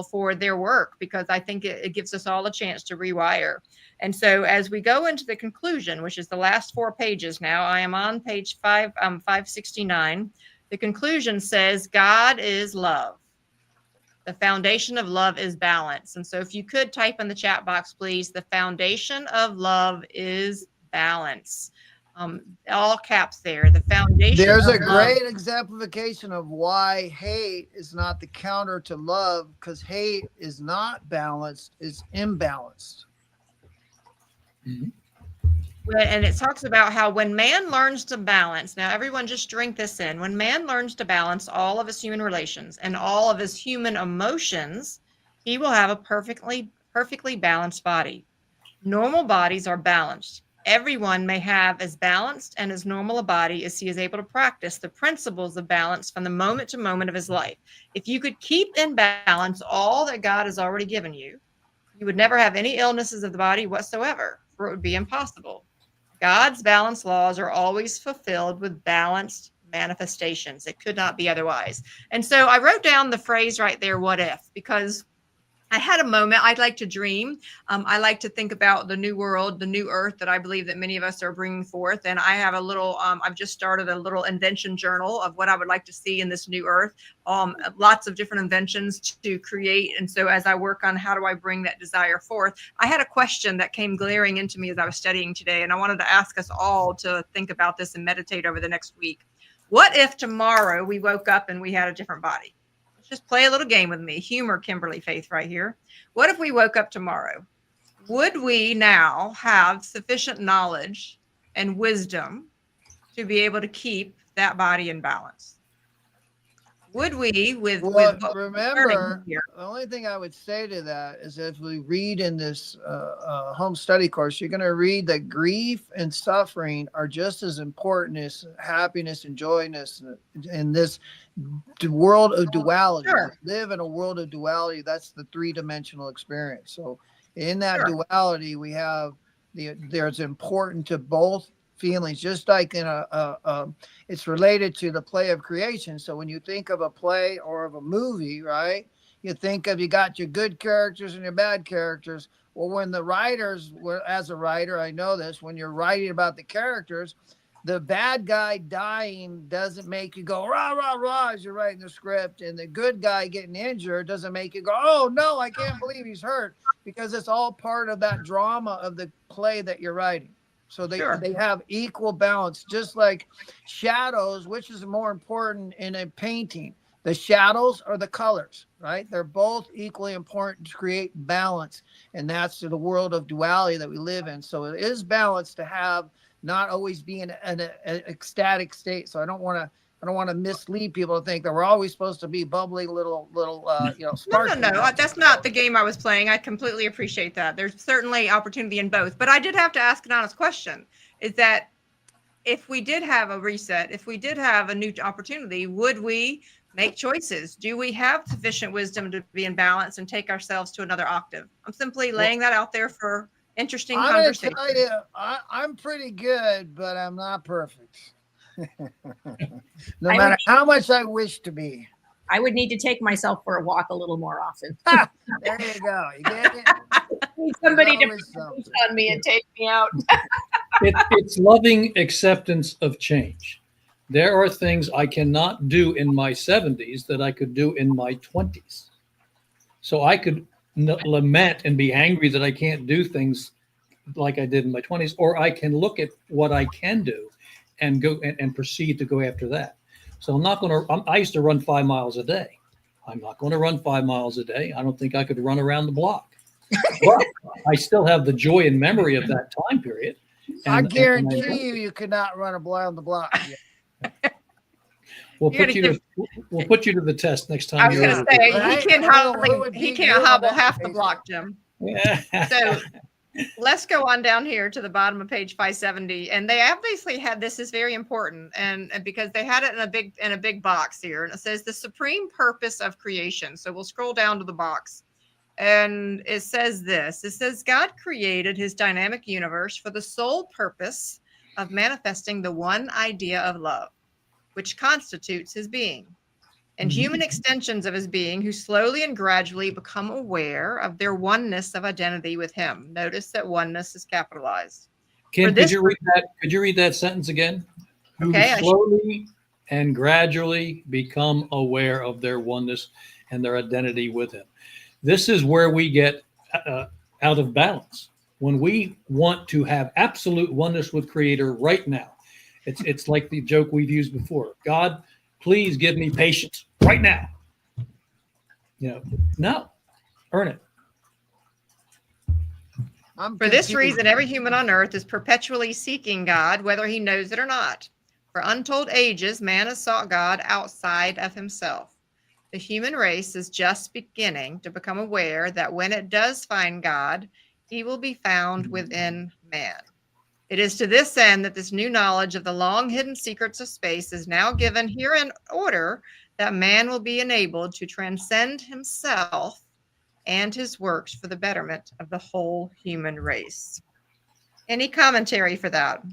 for their work because I think it gives us all a chance to rewire. And so as we go into the conclusion, which is the last 4 pages now, I am on page 569. The conclusion says, God is love. The foundation of love is balance. And so if you could type in the chat box, please, the foundation of love is balance. All caps there. The foundation. There's a great exemplification of why hate is not the counter to love, because hate is not balanced, it's imbalanced. And it talks about how when man learns to balance, now everyone just drink this in, when man learns to balance all of his human relations and all of his human emotions, he will have a perfectly balanced body. Normal bodies are balanced. Everyone may have as balanced and as normal a body as he is able to practice the principles of balance from the moment to moment of his life. If you could keep in balance all that God has already given you, you would never have any illnesses of the body whatsoever, for it would be impossible. God's balance laws are always fulfilled with balanced manifestations. It could not be otherwise. And so I wrote down the phrase right there, what if, because I had a moment. I'd like to dream. I like to think about the new world, the new earth that I believe that many of us are bringing forth. And I have a little, I've just started a little invention journal of what I would like to see in this new earth. Lots of different inventions to create. And so as I work on how do I bring that desire forth, I had a question that came glaring into me as I was studying today. And I wanted to ask us all to think about this and meditate over the next week. What if tomorrow we woke up and we had a different body? Just play a little game with me. Humor, Kimberly Faith, right here. What if we woke up tomorrow? Would we now have sufficient knowledge and wisdom to be able to keep that body in balance? Would we, with what remember, here? the only thing I would say to that is if we read in this home study course, you're going to read that grief and suffering are just as important as happiness and joyness in this world of duality. Sure. We live in a world of duality. That's the three-dimensional experience. So in that Sure. duality, we have there's important to both feelings, just like in it's related to the play of creation. So when you think of a play or of a movie, right, you think of, you got your good characters and your bad characters. Well, when the writers were, as a writer, I know this, when you're writing about the characters, the bad guy dying doesn't make you go rah rah rah as you're writing the script, and the good guy getting injured doesn't make you go, oh no, I can't believe he's hurt, because it's all part of that drama of the play that you're writing. So they have equal balance, just like shadows. Which is more important in a painting, the shadows or the colors, right? They're both equally important to create balance. And that's the world of duality that we live in. So it is balance to have, not always be in an ecstatic state. So I don't want to mislead people to think that we're always supposed to be bubbly little sparkling. No. That's not the game I was playing. I completely appreciate that. There's certainly opportunity in both. But I did have to ask an honest question, is that if we did have a reset, if we did have a new opportunity, would we make choices? Do we have sufficient wisdom to be in balance and take ourselves to another octave? I'm simply laying that out there for interesting conversation. I'm going to tell you, I'm pretty good, but I'm not perfect. No matter how much I wish to be. I would need to take myself for a walk a little more often. There you go. You get it? Need somebody to push on me and take me out. It's loving acceptance of change. There are things I cannot do in my 70s that I could do in my 20s. So I could lament and be angry that I can't do things like I did in my 20s, or I can look at what I can do and go and proceed to go after that. So I'm not going to, I used to run 5 miles a day. I'm not going to run 5 miles a day. I don't think I could run around the block. But I still have the joy and memory of that time period. I guarantee you could not run around the block. We'll put you to the test next time. I was going to say, he can't hobble half the block, Jim. So let's go on down here to the bottom of page 570. And they obviously had, this is very important, and because they had it in a big box here, and it says the supreme purpose of creation. So we'll scroll down to the box. And it says this. It says God created his dynamic universe for the sole purpose of manifesting the one idea of love, which constitutes his being, and human extensions of his being who slowly and gradually become aware of their oneness of identity with him. Notice that oneness is capitalized. Kim, could you read that? Could you read that sentence again? Okay. Who slowly and gradually become aware of their oneness and their identity with him. This is where we get out of balance. When we want to have absolute oneness with Creator right now, it's like the joke we've used before. God, please give me patience right now. No, earn it. For this reason, every human on earth is perpetually seeking God, whether he knows it or not. For untold ages, man has sought God outside of himself. The human race is just beginning to become aware that when it does find God, he will be found within man. It is to this end that this new knowledge of the long hidden secrets of space is now given here in order that man will be enabled to transcend himself and his works for the betterment of the whole human race. Any commentary for that?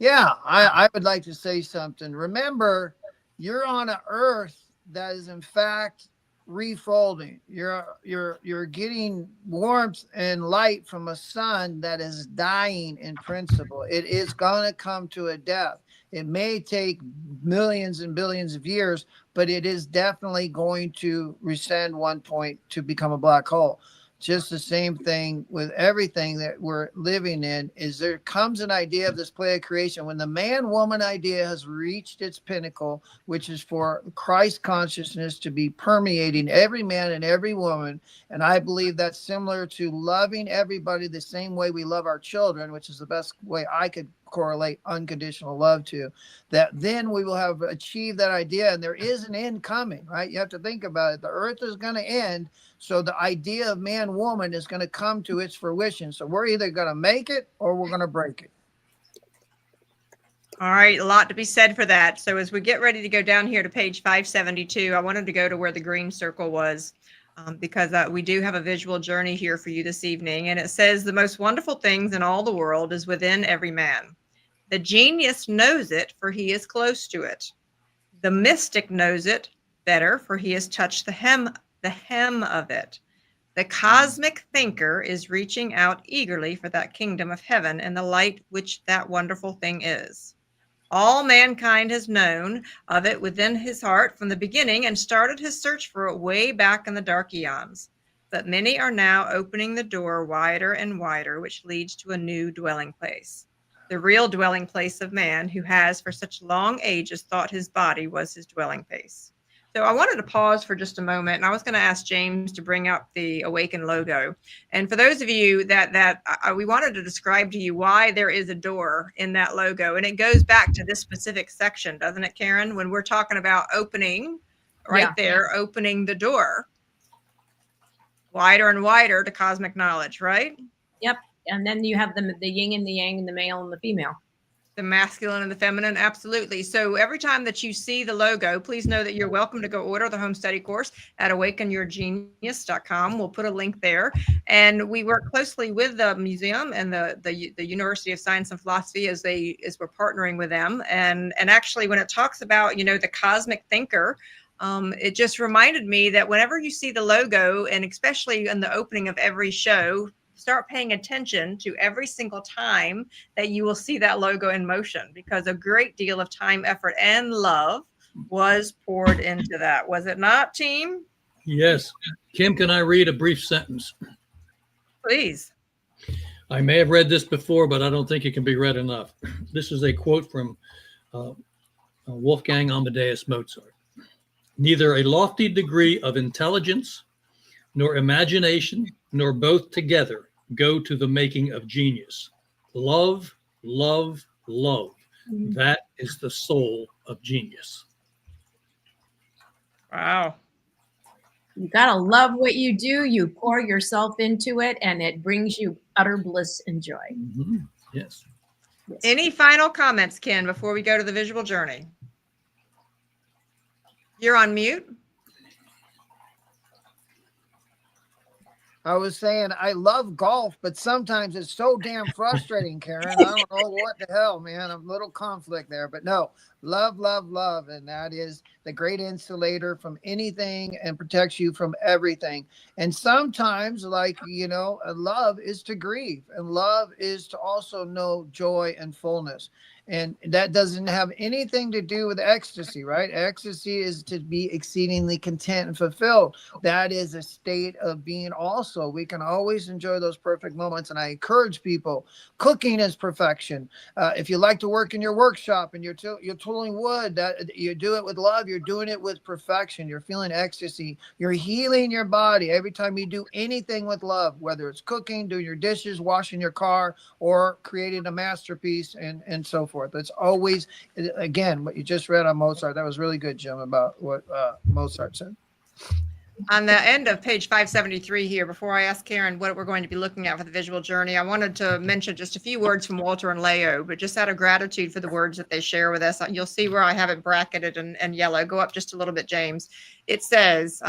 Yeah, I would like to say something. Remember, you're on an earth that is in fact refolding. You're getting warmth and light from a sun that is dying in principle. It is going to come to a death. It may take millions and billions of years, but it is definitely going to rescend one point to become a black hole. Just the same thing with everything that we're living in is there comes an idea of this play of creation when the man-woman idea has reached its pinnacle, which is for Christ consciousness to be permeating every man and every woman. And I believe that's similar to loving everybody the same way we love our children, which is the best way I could correlate unconditional love to, that then we will have achieved that idea. And there is an end coming, right? You have to think about it. The earth is going to end. So the idea of man woman is going to come to its fruition. So we're either going to make it or we're going to break it. All right, a lot to be said for that. So as we get ready to go down here to page 572, I wanted to go to where the green circle was because we do have a visual journey here for you this evening. And it says the most wonderful things in all the world is within every man. The genius knows it, for he is close to it. The mystic knows it better, for he has touched the hem of it. The cosmic thinker is reaching out eagerly for that kingdom of heaven and the light which that wonderful thing is. All mankind has known of it within his heart from the beginning and started his search for it way back in the dark eons. But many are now opening the door wider and wider, which leads to a new dwelling place. The real dwelling place of man, who has for such long ages thought his body was his dwelling place. So I wanted to pause for just a moment, and I was going to ask James to bring up the Awaken logo. And for those of you that we wanted to describe to you why there is a door in that logo, and it goes back to this specific section, doesn't it, Karen? When we're talking about opening, opening the door wider and wider to cosmic knowledge, right? Yep. And then you have the yin and the yang and the male and the female. The masculine and the feminine, absolutely. So every time that you see the logo, please know that you're welcome to go order the home study course at awakenyourgenius.com. We'll put a link there. And we work closely with the museum and the University of Science and Philosophy as we're partnering with them. And actually, when it talks about, the cosmic thinker, it just reminded me that whenever you see the logo, and especially in the opening of every show, start paying attention to every single time that you will see that logo in motion, because a great deal of time, effort, and love was poured into that. Was it not, team? Yes. Kim, can I read a brief sentence? Please. I may have read this before, but I don't think it can be read enough. This is a quote from Wolfgang Amadeus Mozart. Neither a lofty degree of intelligence nor imagination, nor both together, go to the making of genius. Love, love, love. That is the soul of genius. Wow. You gotta love what you do. You pour yourself into it, and it brings you utter bliss and joy. Mm-hmm. Yes. Any final comments, Ken, before we go to the visual journey? You're on mute. I was saying I love golf, but sometimes it's so damn frustrating, Karen. I don't know what the hell, man. A little conflict there, but no, love, love, love. And that is the great insulator from anything and protects you from everything. And sometimes, love is to grieve, and love is to also know joy and fullness. And that doesn't have anything to do with ecstasy, right? Ecstasy is to be exceedingly content and fulfilled. That is a state of being also. We can always enjoy those perfect moments. And I encourage people, cooking is perfection. If you like to work in your workshop and you're tooling wood, that you do it with love, you're doing it with perfection. You're feeling ecstasy. You're healing your body every time you do anything with love, whether it's cooking, doing your dishes, washing your car, or creating a masterpiece and so forth. It's always, again, what you just read on Mozart. That was really good, Jim, about what Mozart said. On the end of page 573 here, before I ask Karen what we're going to be looking at for the visual journey, I wanted to mention just a few words from Walter and Leo, but just out of gratitude for the words that they share with us. You'll see where I have it bracketed in yellow. Go up just a little bit, James. It says,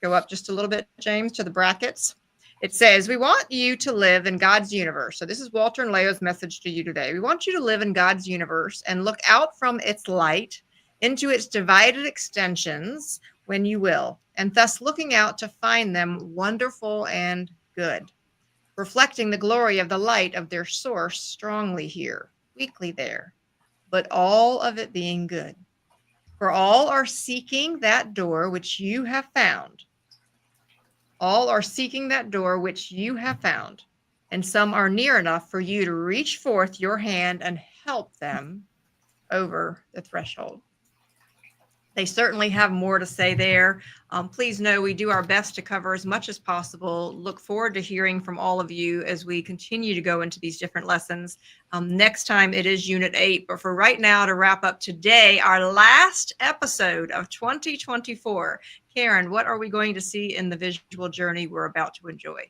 go up just a little bit, James, to the brackets. It says, we want you to live in God's universe. So this is Walter and Leo's message to you today. We want you to live in God's universe and look out from its light into its divided extensions when you will, and thus looking out to find them wonderful and good, reflecting the glory of the light of their source strongly here, weakly there, but all of it being good. For all are seeking that door which you have found. All are seeking that door which you have found, and some are near enough for you to reach forth your hand and help them over the threshold. They certainly have more to say there. Please know we do our best to cover as much as possible. Look forward to hearing from all of you as we continue to go into these different lessons. Next time it is Unit 8, but for right now, to wrap up today, our last episode of 2024. Karen, what are we going to see in the visual journey we're about to enjoy?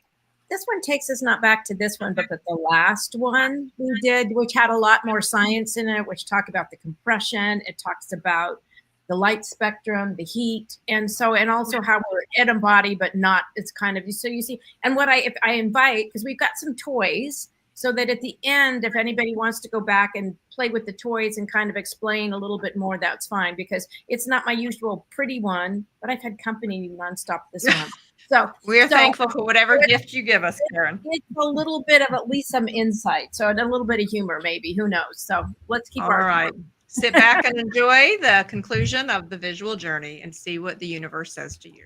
This one takes us not back to this one, but the last one we did, which had a lot more science in it, which talked about the compression. It talks about the light spectrum, the heat, and also how we're in a body, but not, it's kind of, so you see, and if I invite, because we've got some toys, so that at the end, if anybody wants to go back and play with the toys and kind of explain a little bit more, that's fine, because it's not my usual pretty one, but I've had company nonstop this month. So we're thankful for whatever gift you give us, Karen. It's a little bit of at least some insight, so a little bit of humor, maybe, who knows? So let's keep all right. Sit back and enjoy the conclusion of the visual journey and see what the universe says to you.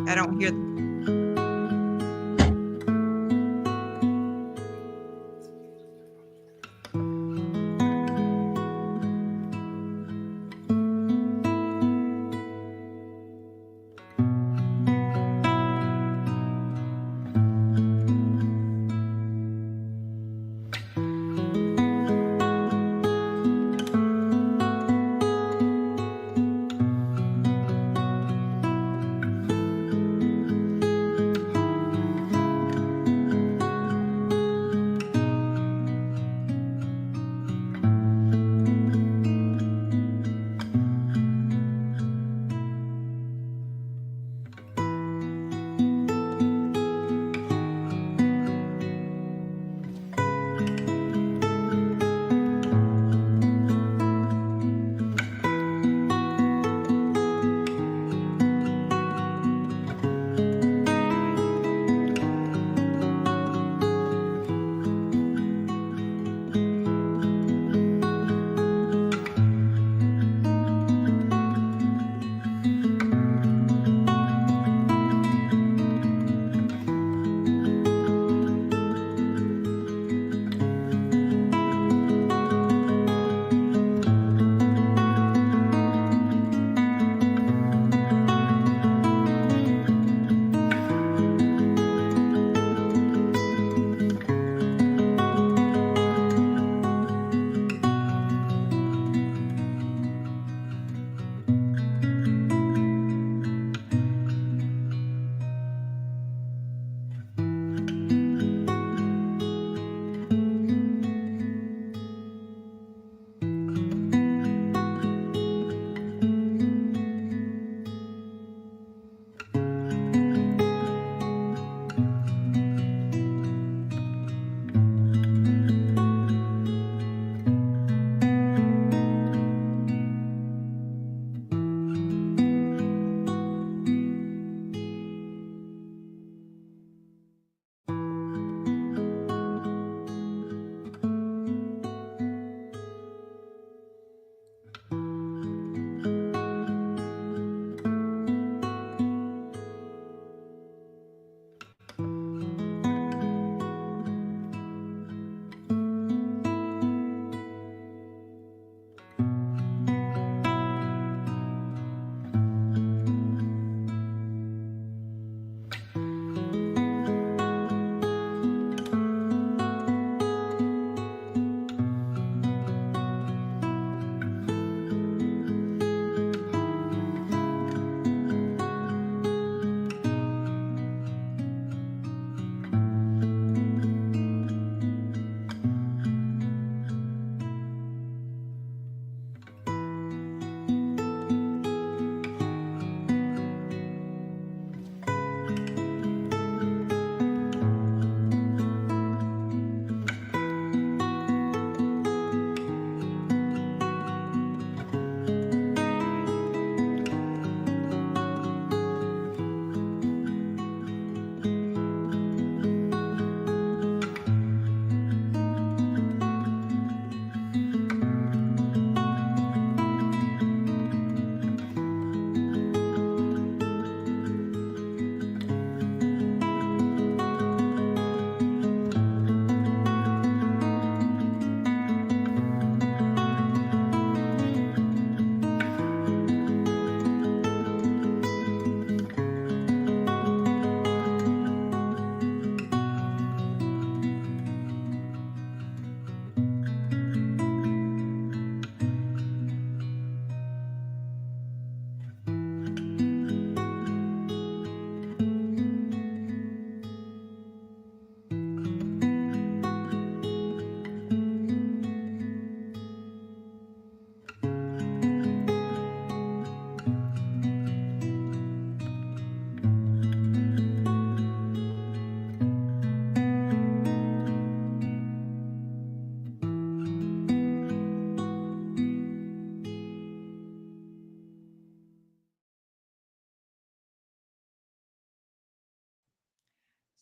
I don't hear.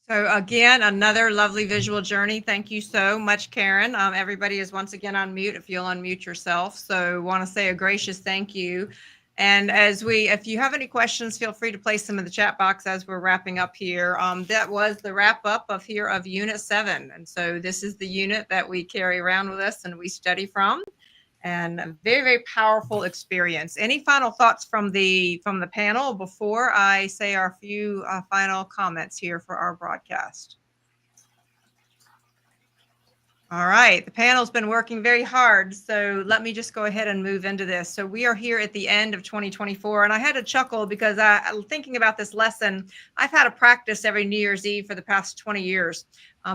So again, another lovely visual journey. Thank you so much, Karen. Everybody is once again on mute if you'll unmute yourself. So want to say a gracious thank you. And if you have any questions, feel free to place them in the chat box as we're wrapping up here. That was the wrap up of Unit 7. And so this is the unit that we carry around with us and we study from. And a very, very powerful experience. Any final thoughts from the panel before I say our few final comments here for our broadcast? All right, the panel's been working very hard, so let me just go ahead and move into this. So we are here at the end of 2024, and I had to chuckle because thinking about this lesson, I've had a practice every New Year's Eve for the past 20 years.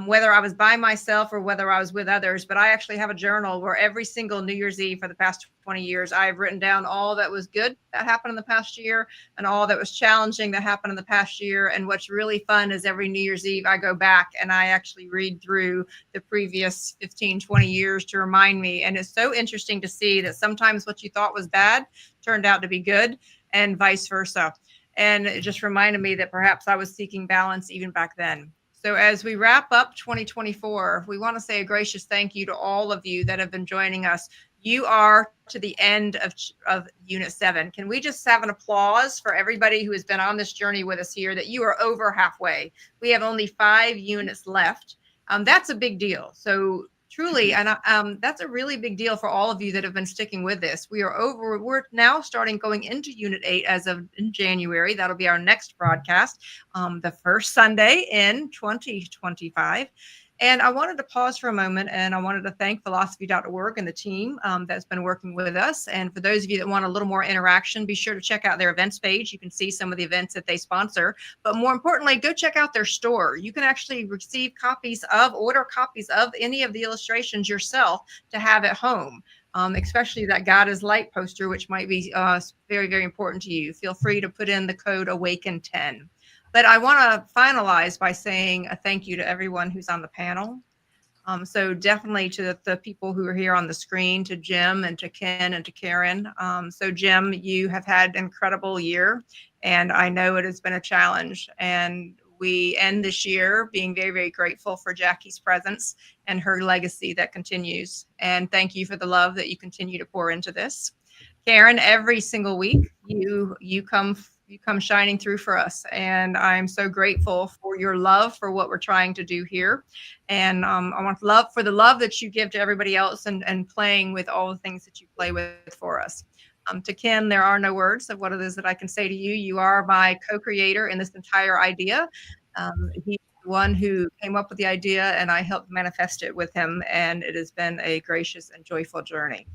Whether I was by myself or whether I was with others, but I actually have a journal where every single New Year's Eve for the past 20 years, I've written down all that was good that happened in the past year and all that was challenging that happened in the past year. And what's really fun is every New Year's Eve, I go back and I actually read through the previous 15, 20 years to remind me. And it's so interesting to see that sometimes what you thought was bad turned out to be good and vice versa. And it just reminded me that perhaps I was seeking balance even back then. So as we wrap up 2024, we want to say a gracious thank you to all of you that have been joining us. You are to the end of Unit 7. Can we just have an applause for everybody who has been on this journey with us here, that you are over halfway. We have only 5 units left. That's a big deal. So truly, and that's a really big deal for all of you that have been sticking with this. We're now going into Unit 8 as of in January. That'll be our next broadcast, the first Sunday in 2025. And I wanted to pause for a moment and I wanted to thank philosophy.org and the team that's been working with us. And for those of you that want a little more interaction, be sure to check out their events page. You can see some of the events that they sponsor. But more importantly, go check out their store. You can actually order copies of any of the illustrations yourself to have at home. Especially that God is Light poster, which might be very, very important to you. Feel free to put in the code AWAKEN10. But I want to finalize by saying a thank you to everyone who's on the panel. So definitely to the people who are here on the screen, to Jim and to Ken and to Karen. So Jim, you have had an incredible year, and I know it has been a challenge. And we end this year being very, very grateful for Jackie's presence and her legacy that continues. And thank you for the love that you continue to pour into this. Karen, every single week you come shining through for us, and I'm so grateful for your love for what we're trying to do here. And I want the love that you give to everybody else and playing with all the things that you play with for us. To Ken, there are no words of what it is that I can say to you. You are my co-creator in this entire idea. He's the one who came up with the idea, and I helped manifest it with him, and it has been a gracious and joyful journey.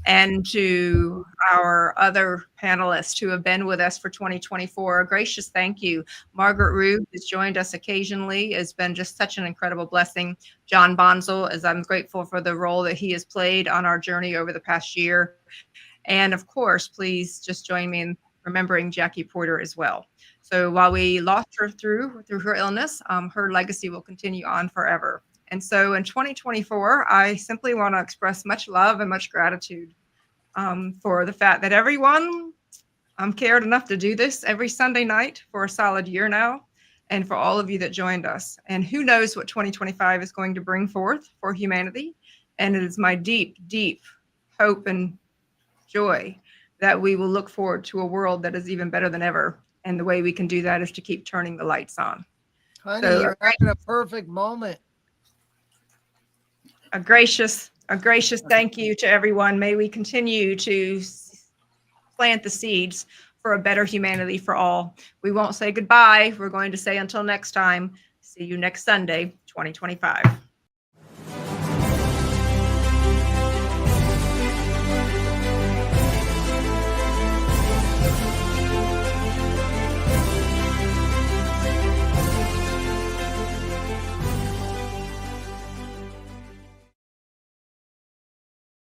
And to our other panelists who have been with us for 2024, a gracious thank you. Margaret Rube has joined us occasionally. It's been just such an incredible blessing. John Bonzel, as I'm grateful for the role that he has played on our journey over the past year. And of course, please just join me in remembering Jackie Porter as well. So while we lost her through her illness, her legacy will continue on forever. And so in 2024, I simply want to express much love and much gratitude for the fact that everyone cared enough to do this every Sunday night for a solid year now, and for all of you that joined us. And who knows what 2025 is going to bring forth for humanity. And it is my deep, deep hope and joy that we will look forward to a world that is even better than ever. And the way we can do that is to keep turning the lights on. Honey, so, you're having a perfect moment. A gracious thank you to everyone. May we continue to plant the seeds for a better humanity for all. We won't say goodbye. We're going to say until next time. See you next Sunday, 2025.